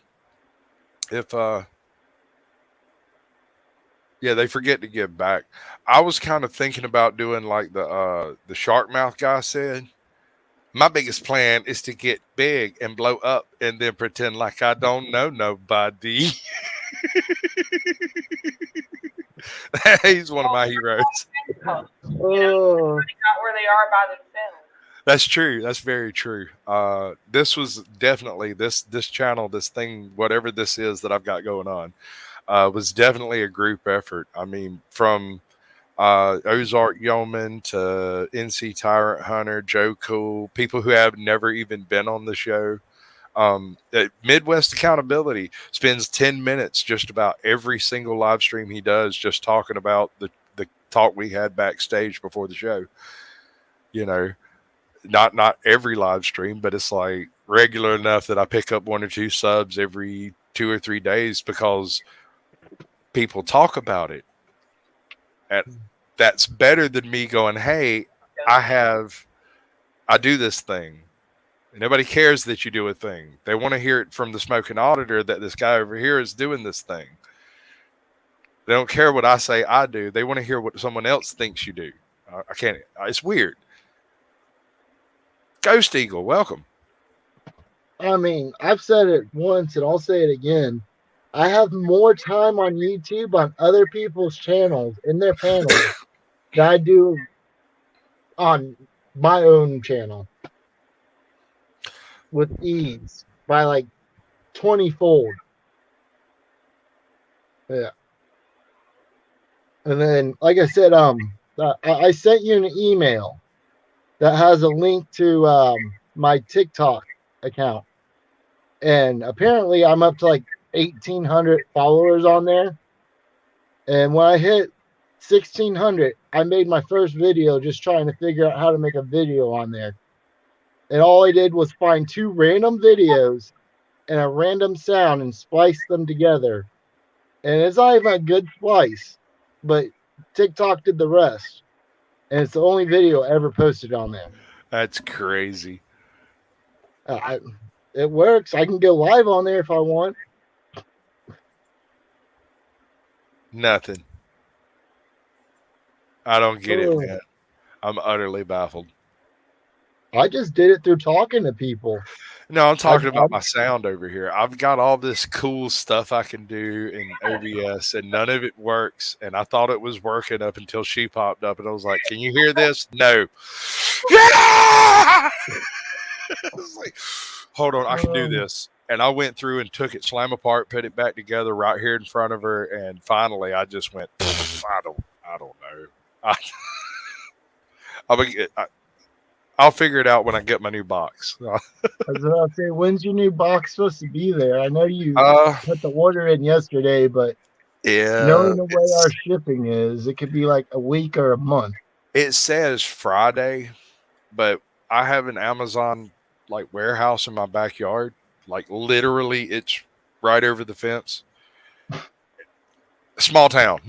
Yeah, they forget to give back. I was kind of thinking about doing like the shark mouth guy said. My biggest plan is to get big and blow up and then pretend like I don't know nobody. He's one of my heroes. Oh, Not where they are by themselves. That's true. That's very true. This was definitely this channel, this thing, whatever this is that I've got going on, was definitely a group effort. I mean, from Ozark Yeoman to NC Tyrant Hunter, Joe Cool, people who have never even been on the show. Midwest Accountability spends 10 minutes just about every single live stream he does, just talking about the talk we had backstage before the show. You know, not every live stream, but it's like regular enough that I pick up 1 or 2 subs every 2 or 3 days because people talk about it. And that's better than me going, hey, I do this thing. Nobody cares that you do a thing. They want to hear it from the smoking auditor that this guy over here is doing this thing. They don't care what I say I do. They want to hear what someone else thinks you do. I can't. It's weird. Ghost Eagle, welcome. I mean, I've said it once and I'll say it again. I have more time on YouTube on other people's channels in their panels than I do on my own channel with ease by like 20-fold. Yeah. And then, like I said, I sent you an email that has a link to my TikTok account. And apparently I'm up to like 1,800 followers on there. And when I hit 1,600, I made my first video just trying to figure out how to make a video on there. And all I did was find 2 random videos and a random sound and splice them together. And it's not even a good splice, but TikTok did the rest. And it's the only video ever posted on there. That's crazy. It works. I can go live on there if I want. Nothing. I don't get it, man. I'm utterly baffled. I just did it through talking to people. No, I'm talking about my sound over here. I've got all this cool stuff I can do in OBS, and none of it works. And I thought it was working up until she popped up, and I was like, "Can you hear this?" No. I was like, hold on, I can do this. And I went through and took it, slam apart, put it back together right here in front of her, and finally, I just went, I don't know. I'll figure it out when I get my new box. I was about to say, when's your new box supposed to be there? I know you put the order in yesterday, but knowing the way our shipping is, it could be like a week or a month. It says Friday, but I have an Amazon like warehouse in my backyard. Like literally, it's right over the fence. Small town.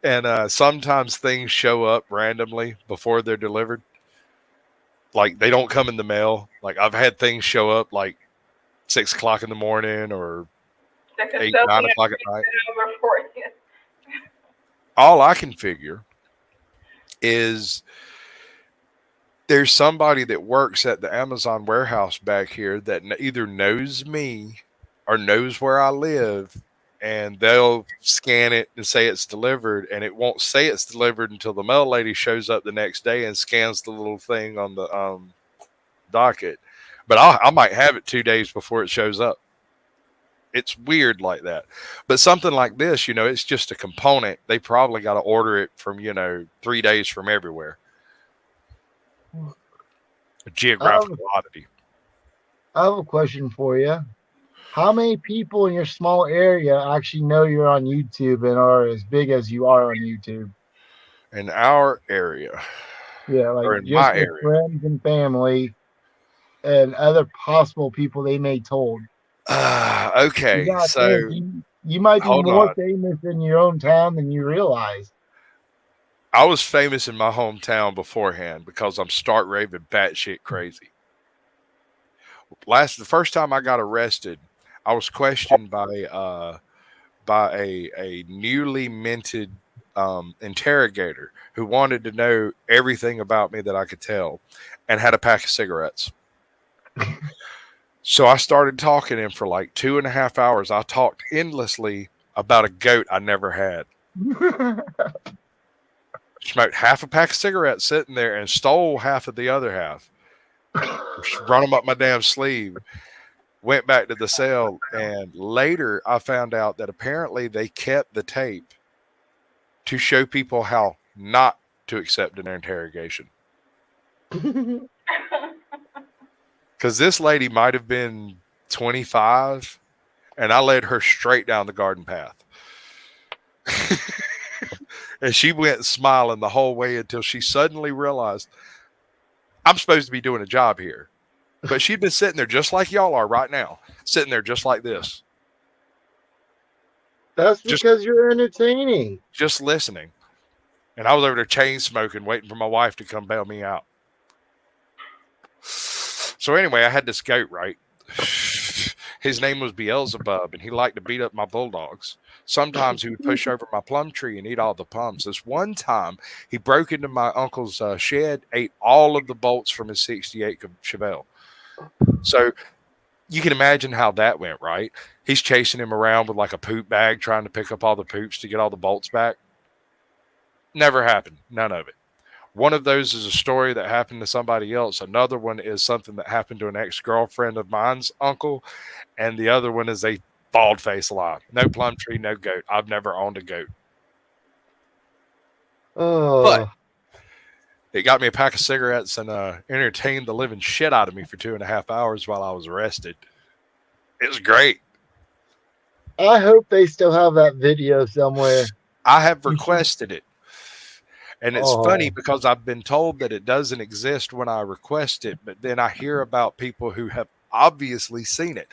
And sometimes things show up randomly before they're delivered. Like they don't come in the mail. Like I've had things show up like 6 o'clock in the morning or 8, 9 o'clock at night. All I can figure is there's somebody that works at the Amazon warehouse back here that either knows me or knows where I live. And they'll scan it and say it's delivered, and it won't say it's delivered until the mail lady shows up the next day and scans the little thing on the docket. But I might have it 2 days before it shows up. It's weird like that. But something like this, it's just a component. They probably got to order it from, 3 days from everywhere. A geographical oddity. I have a question for you. How many people in your small area actually know you're on YouTube and are as big as you are on YouTube? In our area. Yeah, like or in just my your area. friends and family and other possible people they may told. Okay, so you might be more famous in your own town than you realize. I was famous in my hometown beforehand because I'm stark raving batshit crazy. The first time I got arrested, I was questioned by by a newly minted interrogator who wanted to know everything about me that I could tell, and had a pack of cigarettes. So I started talking to him for like 2.5 hours. I talked endlessly about a goat I never had. Smoked half a pack of cigarettes sitting there and stole half of the other half. Run them up my damn sleeve. Went back to the cell, and later I found out that apparently they kept the tape to show people how not to accept an interrogation. Because this lady might have been 25, and I led her straight down the garden path. And she went smiling the whole way until she suddenly realized I'm supposed to be doing a job here. But she'd been sitting there just like y'all are right now, sitting there just like this. That's because you're entertaining. Just listening. And I was over there chain smoking, waiting for my wife to come bail me out. So anyway, I had this goat, right? His name was Beelzebub, and he liked to beat up my bulldogs. Sometimes he would push over my plum tree and eat all the plums. This one time, he broke into my uncle's shed, ate all of the bolts from his 68 Chevelle. So you can imagine how that went, right? He's chasing him around with like a poop bag, trying to pick up all the poops to get all the bolts back. Never happened. None of it. One of those is a story that happened to somebody else. Another one is something that happened to an ex-girlfriend of mine's uncle. And the other one is a bald-faced lie. No plum tree, no goat. I've never owned a goat. Oh. But it got me a pack of cigarettes and entertained the living shit out of me for 2.5 hours while I was arrested. It was great. I hope they still have that video somewhere. I have requested it. And it's funny because I've been told that it doesn't exist when I request it, but then I hear about people who have obviously seen it.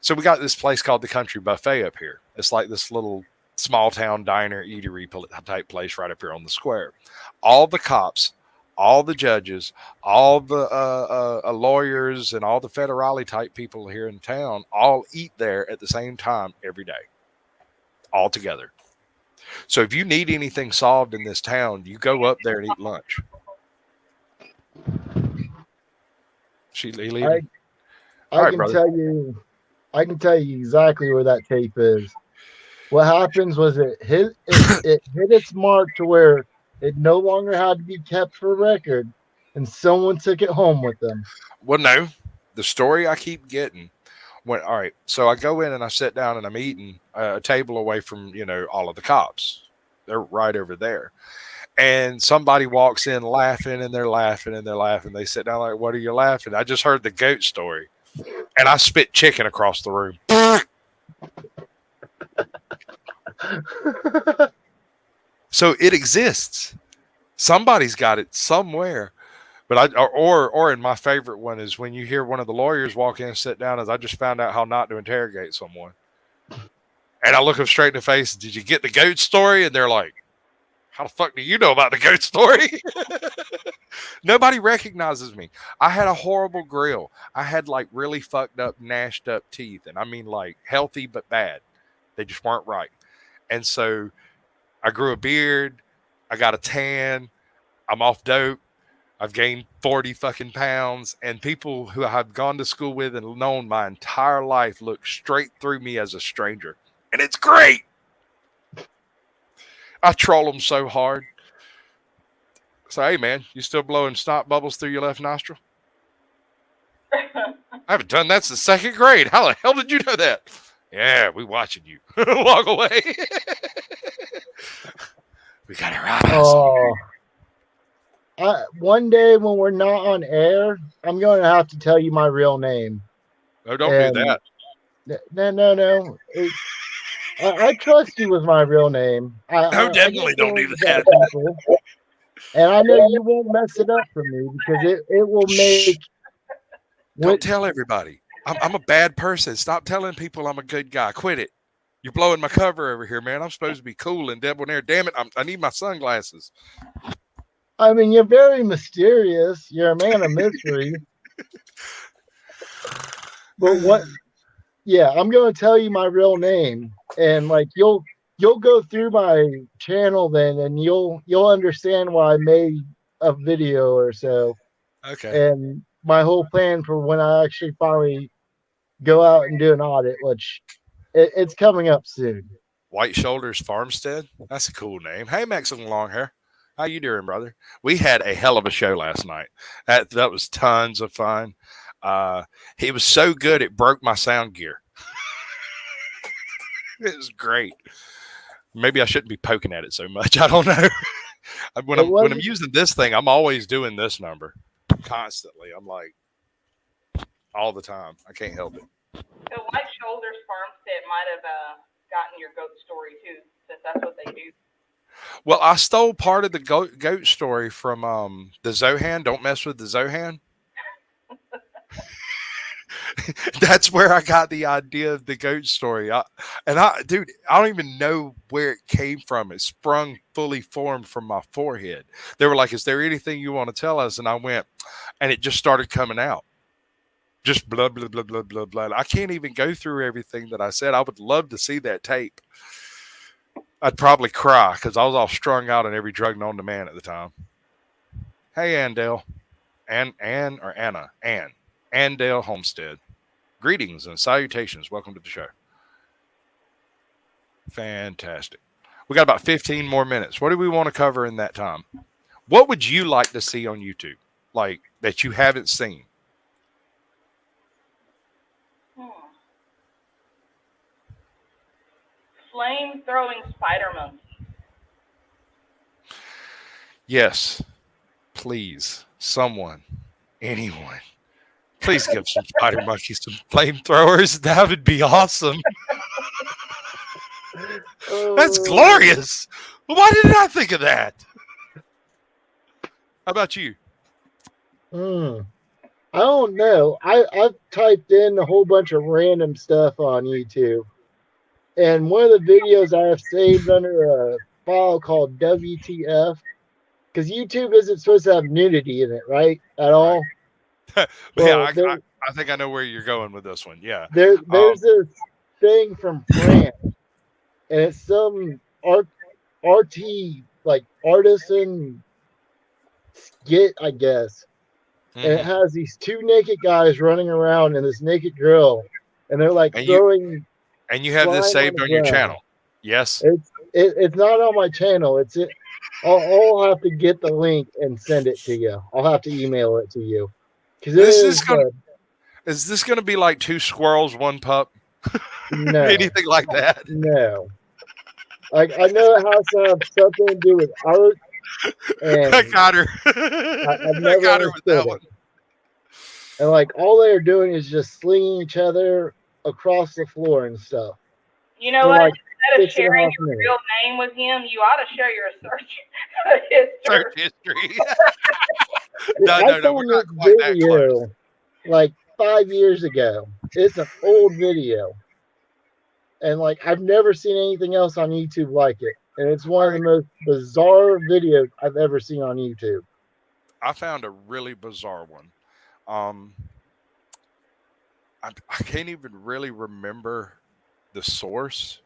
So we got this place called the Country Buffet up here. It's like this little small town diner, eatery type place right up here on the square. All the cops, all the judges, all the lawyers, and all the federale type people here in town all eat there at the same time every day, all together. So if you need anything solved in this town, you go up there and eat lunch. She leaving? I can tell you exactly where that tape is. What happens was it hit its mark to where it no longer had to be kept for record, and someone took it home with them. Well, no. The story I keep getting all right, so I go in and I sit down and I'm eating a table away from, all of the cops. They're right over there. And somebody walks in laughing, and they're laughing, and they're laughing. They sit down like, what are you laughing? I just heard the goat story. And I spit chicken across the room. So it exists. Somebody's got it somewhere. But or in my favorite one is when you hear one of the lawyers walk in and sit down, as I just found out how not to interrogate someone. And I look them straight in the face. Did you get the goat story? And they're like, how the fuck do you know about the goat story? Nobody recognizes me. I had a horrible grill. I had like really fucked up, gnashed up teeth. And I mean like healthy but bad. They just weren't right. And so I grew a beard. I got a tan. I'm off dope. I've gained 40 fucking pounds, and people who I've gone to school with and known my entire life look straight through me as a stranger. And it's great. I troll them so hard. So, hey, man, you still blowing snot bubbles through your left nostril? I haven't done that since second grade. How the hell did you know that? Yeah, we watching you. Walk away. We got our eyes. One day when we're not on air, I'm going to have to tell you my real name. Oh, don't do that. No. I trust you with my real name. Definitely don't do that. And I know you won't mess it up for me because it will make... Don't tell everybody. I'm a bad person. Stop telling people I'm a good guy. Quit it. You're blowing my cover over here, man. I'm supposed to be cool and debonair. Damn it, I need my sunglasses. I mean, you're very mysterious. You're a man of mystery. But Yeah, I'm gonna tell you my real name, and like you'll go through my channel then, and you'll understand why I made a video or so, Okay. and my whole plan for when I actually finally go out and do an audit, which it's coming up soon. White Shoulders Farmstead. That's a cool name. Hey, Max with long hair. How you doing, brother? We had a hell of a show last night. That was tons of fun. He was so good it broke my sound gear. It was great. Maybe I shouldn't be poking at it so much. I don't know. when It I'm wasn't. using this thing, I'm always doing this number constantly. I'm like all the time. I can't help it. The White Shoulders Farmstead might have gotten your goat story too, since that's what they do. Well, I stole part of the goat story from the Zohan. Don't mess with the Zohan. That's where I got the idea of the goat story. Dude, I don't even know where it came from. It sprung fully formed from my forehead. They were like, "Is there anything you want to tell us?" And I went, and it just started coming out. Just blah blah blah blah blah blah. I can't even go through everything that I said. I would love to see that tape. I'd probably cry because I was all strung out on every drug known to man at the time. Hey, Andale. Ann or Anna? Ann. Andale Homestead. Greetings and salutations. Welcome to the show. Fantastic. We got about 15 more minutes. What do we want to cover in that time? What would you like to see on YouTube? Like that you haven't seen? Flame throwing spider monkeys. Yes. Please. Someone. Anyone. Please give some spider monkeys some flamethrowers. That would be awesome. That's glorious. Why didn't I think of that? How about you? I don't know. I've typed in a whole bunch of random stuff on YouTube, and one of the videos I have saved under a file called WTF, because YouTube isn't supposed to have nudity in it, right? At all. Yeah, I think I know where you're going with this one. Yeah. There's this thing from France, and it's some RT like artisan skit, I guess. And it has these two naked guys running around and this naked girl, and they're like throwing. And you have this saved on your channel. Yes. It's not on my channel. I'll have to get the link and send it to you. I'll have to email it to you. Is this going to be like two squirrels, one pup? No. Anything like that? No. Like, I know it has to have something to do with art. And I got her. I've never got her with that one. And like all they're doing is just slinging each other across the floor and stuff. You know what? Like instead of sharing your real name with him, you ought to share your search history. Search history. I found this video like 5 years ago. It's an old video. And like I've never seen anything else on YouTube like it. And it's one of the most bizarre videos I've ever seen on YouTube. I found a really bizarre one. I can't even really remember the source.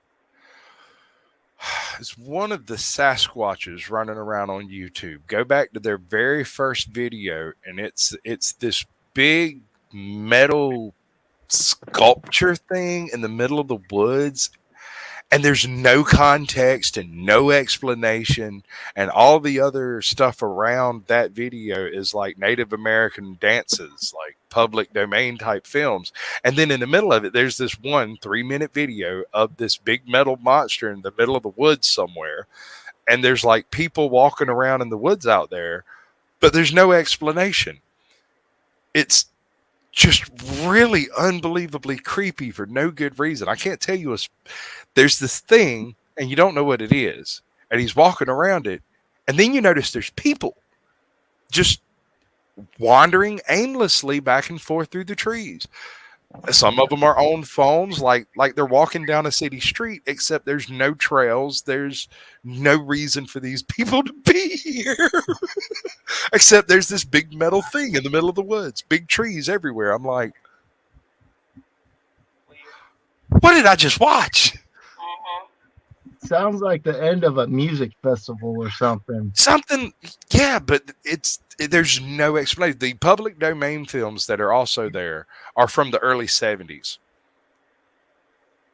It's one of the Sasquatches running around on YouTube. Go back to their very first video, and it's this big metal sculpture thing in the middle of the woods. And there's no context and no explanation, and all the other stuff around that video is like Native American dances, like public domain type films. And then in the middle of it, there's this 3-minute video of this big metal monster in the middle of the woods somewhere. And there's like people walking around in the woods out there, but there's no explanation. It's just really unbelievably creepy for no good reason. I can't tell you there's this thing and you don't know what it is, and he's walking around it, and then you notice there's people just wandering aimlessly back and forth through the trees. Some of them are on phones, like they're walking down a city street, except there's no trails. There's no reason for these people to be here. Except there's this big metal thing in the middle of the woods, big trees everywhere. I'm like, What did I just watch? Sounds like the end of a music festival or something. Something, yeah, but there's no explanation. The public domain films that are also there are from the early 70s.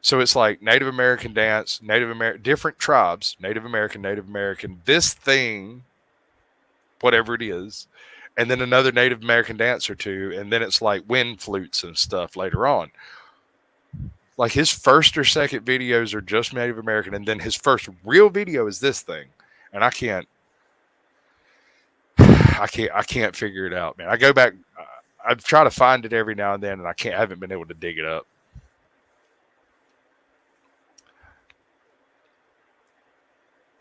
So it's like Native American dance, different tribes, Native American, this thing, whatever it is, and then another Native American dance or two, and then it's like wind flutes and stuff later on. Like his first or second videos are just Native American, and then his first real video is this thing, and I can't figure it out, man. I go back, I try to find it every now and then, and I haven't been able to dig it up.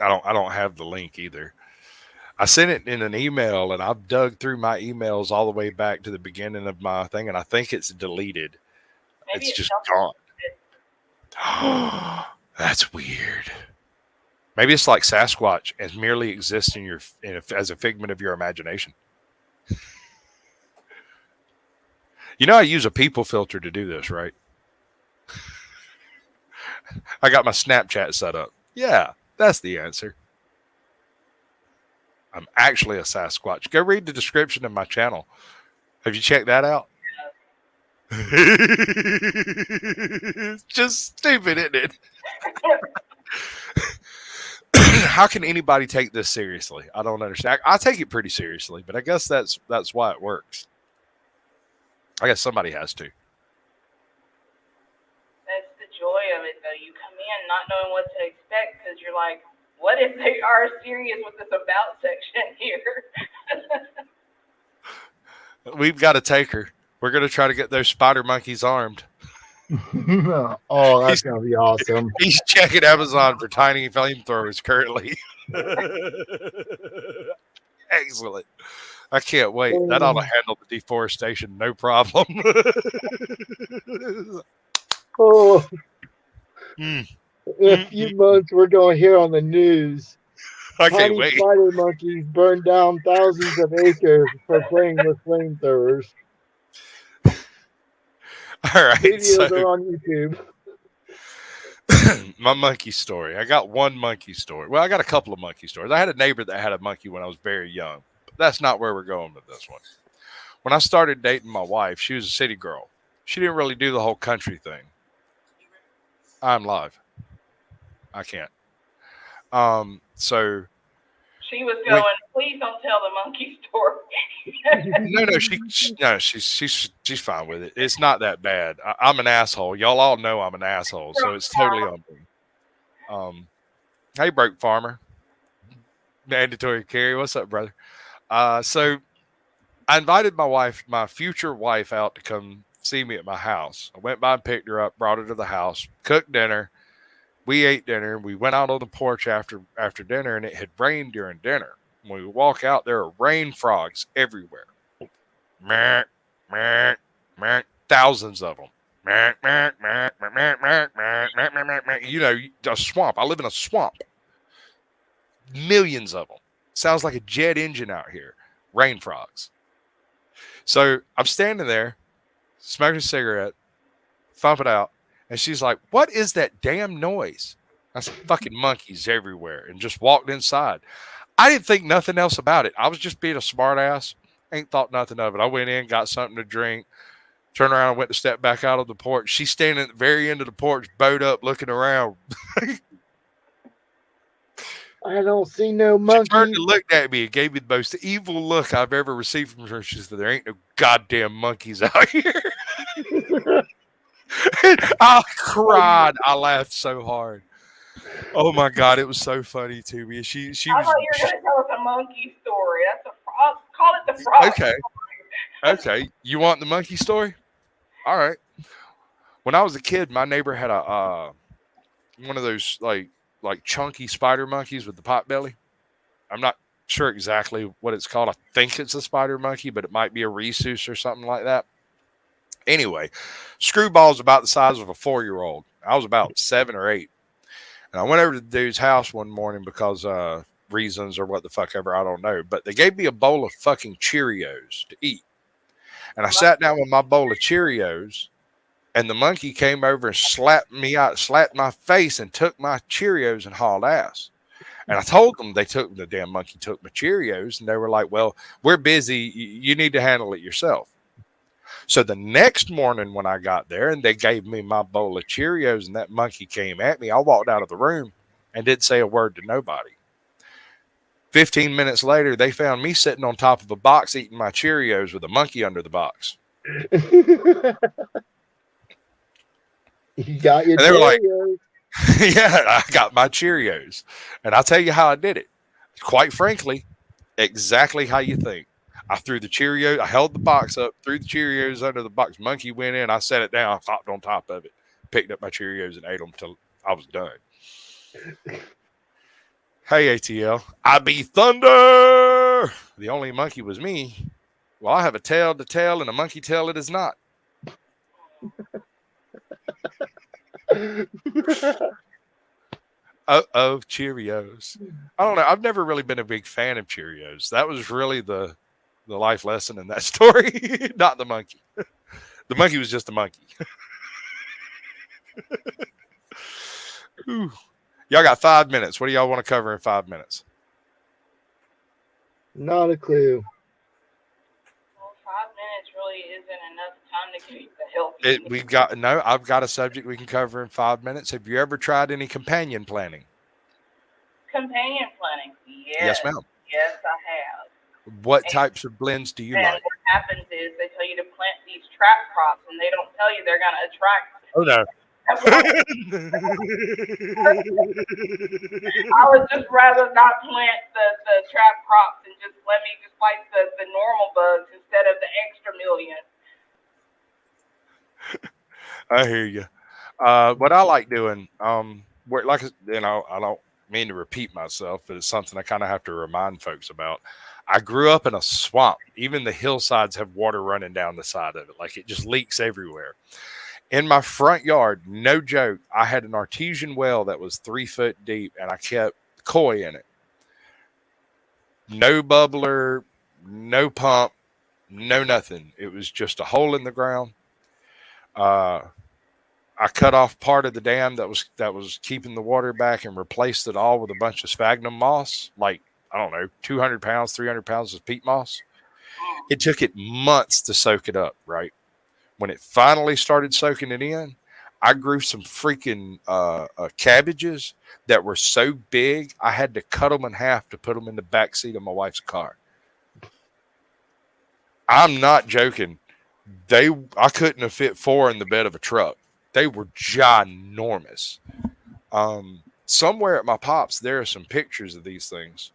I don't have the link either. I sent it in an email, and I've dug through my emails all the way back to the beginning of my thing, and I think it's deleted. Maybe it's just gone. That's weird. Maybe it's like Sasquatch and merely exists as a figment of your imagination. You know, I use a people filter to do this, right? I got my Snapchat set up. Yeah, that's the answer. I'm actually a Sasquatch. Go read the description of my channel. Have you checked that out? It's just stupid, isn't it? How can anybody take this seriously? I don't understand. I take it pretty seriously, but I guess that's why it works. I guess somebody has to. That's the joy of it, though. You come in not knowing what to expect because you're like, what if they are serious with this about section here? We've got to take her. We're going to try to get those spider monkeys armed. Oh, that's going to be awesome. He's checking Amazon for tiny flamethrowers currently. Excellent. I can't wait. That ought to handle the deforestation, no problem. In a few months, we're going to hear on the news. I can't wait. Spider monkeys burned down thousands of acres for playing with flamethrowers. All right. Videos are on YouTube. My monkey story. I got one monkey story. Well, I got a couple of monkey stories. I had a neighbor that had a monkey when I was very young. But that's not where we're going with this one. When I started dating my wife, she was a city girl. She didn't really do the whole country thing. I'm live. I can't. So she was going, please don't tell the monkey story. No, she's fine with it. It's not that bad. I'm an asshole. Y'all all know I'm an asshole, so it's totally on me. Hey, Broke Farmer. Mandatory carry. What's up, brother? So I invited my future wife out to come see me at my house. I went by and picked her up, brought her to the house, cooked dinner. We ate dinner. We went out on the porch after dinner, and it had rained during dinner. When we walk out, there are rain frogs everywhere. Thousands of them. You know, a swamp. I live in a swamp. Millions of them. Sounds like a jet engine out here. Rain frogs. So I'm standing there, smoking a cigarette, thumping out, and she's like, what is that damn noise? That's fucking monkeys everywhere, and just walked inside. I didn't think nothing else about it. I was just being a smart ass. Ain't thought nothing of it. I went in, got something to drink, turned around and went to step back out of the porch. She's standing at the very end of the porch, bowed up, looking around. I don't see no monkeys. She turned and looked at me and gave me the most evil look I've ever received from her. She said, there ain't no goddamn monkeys out here. I cried. I laughed so hard. Oh my God, it was so funny to me. She I thought you were going to tell us a monkey story. I'll call it the frog story. Okay. You want the monkey story? All right. When I was a kid, my neighbor had a one of those like chunky spider monkeys with the pot belly. I'm not sure exactly what it's called. I think it's a spider monkey, but it might be a rhesus or something like that. Anyway, Screwball's about the size of a 4-year-old. I was about 7 or 8. And I went over to the dude's house one morning because reasons or what the fuck ever, I don't know. But they gave me a bowl of fucking Cheerios to eat. And I sat down with my bowl of Cheerios, And the monkey came over and slapped me out, slapped my face, and took my Cheerios and hauled ass. And I told them the damn monkey took my Cheerios, and they were like, "Well, we're busy. You need to handle it yourself." So the next morning when I got there and they gave me my bowl of Cheerios and that monkey came at me, I walked out of the room and didn't say a word to nobody. 15 minutes later, they found me sitting on top of a box eating my Cheerios with a monkey under the box. You got your And they were like, Cheerios. yeah, I got my Cheerios. And I'll tell you how I did it. Quite frankly, exactly how you think. I threw the Cheerios, I held the box up, threw the Cheerios under the box. Monkey went in, I set it down, hopped on top of it, picked up my Cheerios and ate them till I was done. Hey, ATL, I be Thunder. The only monkey was me. Well, I have a tail to tell, and a monkey tail it is not. Oh, Cheerios. I don't know. I've never really been a big fan of Cheerios. That was really the life lesson in that story, not the monkey. The monkey was just a monkey. Ooh. Y'all got 5 minutes. What do y'all want to cover in 5 minutes? Not a clue. Well, 5 minutes really isn't enough time to give you the help. I've got a subject we can cover in 5 minutes. Have you ever tried any companion planning? Companion planning? Yes, ma'am. Yes, I have. What types of blends do you and like? What happens is they tell you to plant these trap crops, and they don't tell you they're going to attract. Oh no. I would just rather not plant the trap crops and just let me just fight the normal bugs instead of the extra million. I hear you. What I like doing, like I don't mean to repeat myself, but it's something I kind of have to remind folks about. I grew up in a swamp. Even the hillsides have water running down the side of it. Like it just leaks everywhere. In my front yard, no joke, I had an artesian well that was 3 foot deep, and I kept koi in it. No bubbler, no pump, no nothing. It was just a hole in the ground. I cut off part of the dam that was keeping the water back and replaced it all with a bunch of sphagnum moss, like, I don't know, 200 pounds, 300 pounds of peat moss. It took it months to soak it up, right? When it finally started soaking it in, I grew some freaking cabbages that were so big, I had to cut them in half to put them in the back seat of my wife's car. I'm not joking. I couldn't have fit 4 in the bed of a truck. They were ginormous. Somewhere at my pop's, there are some pictures of these things,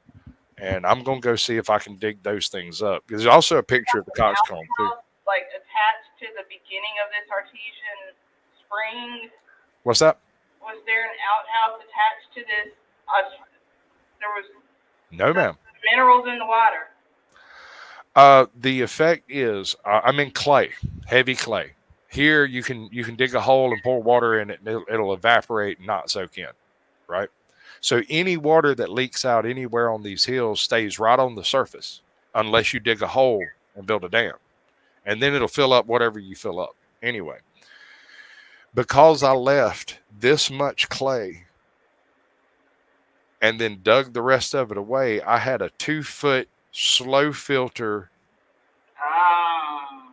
and I'm going to go see if I can dig those things up. There's also a picture of the coxcomb, too. Like attached to the beginning of this artesian spring? What's that? Was there an outhouse attached to this? There was no, ma'am. Minerals in the water. The effect is I'm in clay, heavy clay. Here you can dig a hole and pour water in it, and it'll evaporate and not soak in, right? So any water that leaks out anywhere on these hills stays right on the surface, unless you dig a hole and build a dam. And then it'll fill up whatever you fill up. Anyway, because I left this much clay and then dug the rest of it away, I had a 2 foot slow filter.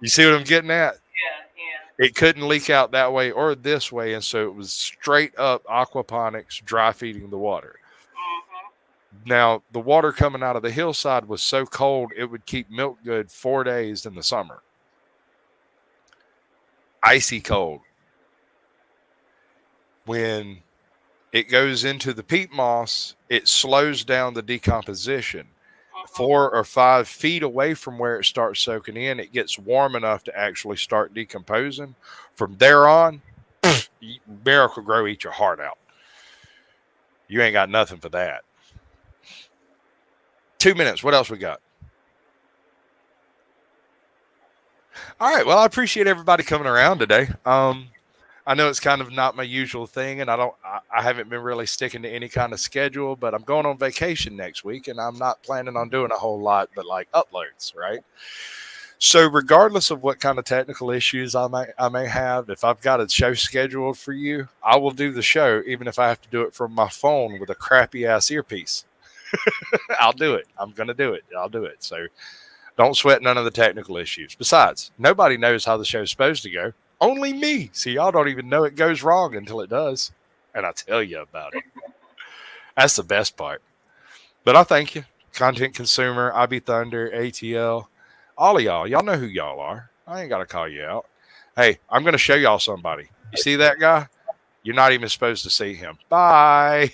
You see what I'm getting at? Yeah. It couldn't leak out that way or this way. And so it was straight up aquaponics, dry feeding the water. Mm-hmm. Now, the water coming out of the hillside was so cold, it would keep milk good 4 days in the summer. Icy cold. When it goes into the peat moss, it slows down the decomposition. 4 or 5 feet away from where it starts soaking in, it gets warm enough to actually start decomposing. From there on, Miracle Grow, eat your heart out. You ain't got nothing for that. 2 minutes. What else we got? All right. Well, I appreciate everybody coming around today. I know it's kind of not my usual thing, and I haven't been really sticking to any kind of schedule, but I'm going on vacation next week, and I'm not planning on doing a whole lot but like uploads, right? So, regardless of what kind of technical issues I may have, if I've got a show scheduled for you, I will do the show, even if I have to do it from my phone with a crappy ass earpiece. I'll do it. I'm going to do it. I'll do it. So, don't sweat none of the technical issues. Besides, nobody knows how the show's supposed to go. Only me. See, y'all don't even know it goes wrong until it does, and I tell you about it. That's the best part. But I thank you, content consumer, IB Thunder, ATL, all of y'all. Y'all know who y'all are. I ain't got to call you out. Hey, I'm going to show y'all somebody. You see that guy? You're not even supposed to see him. Bye.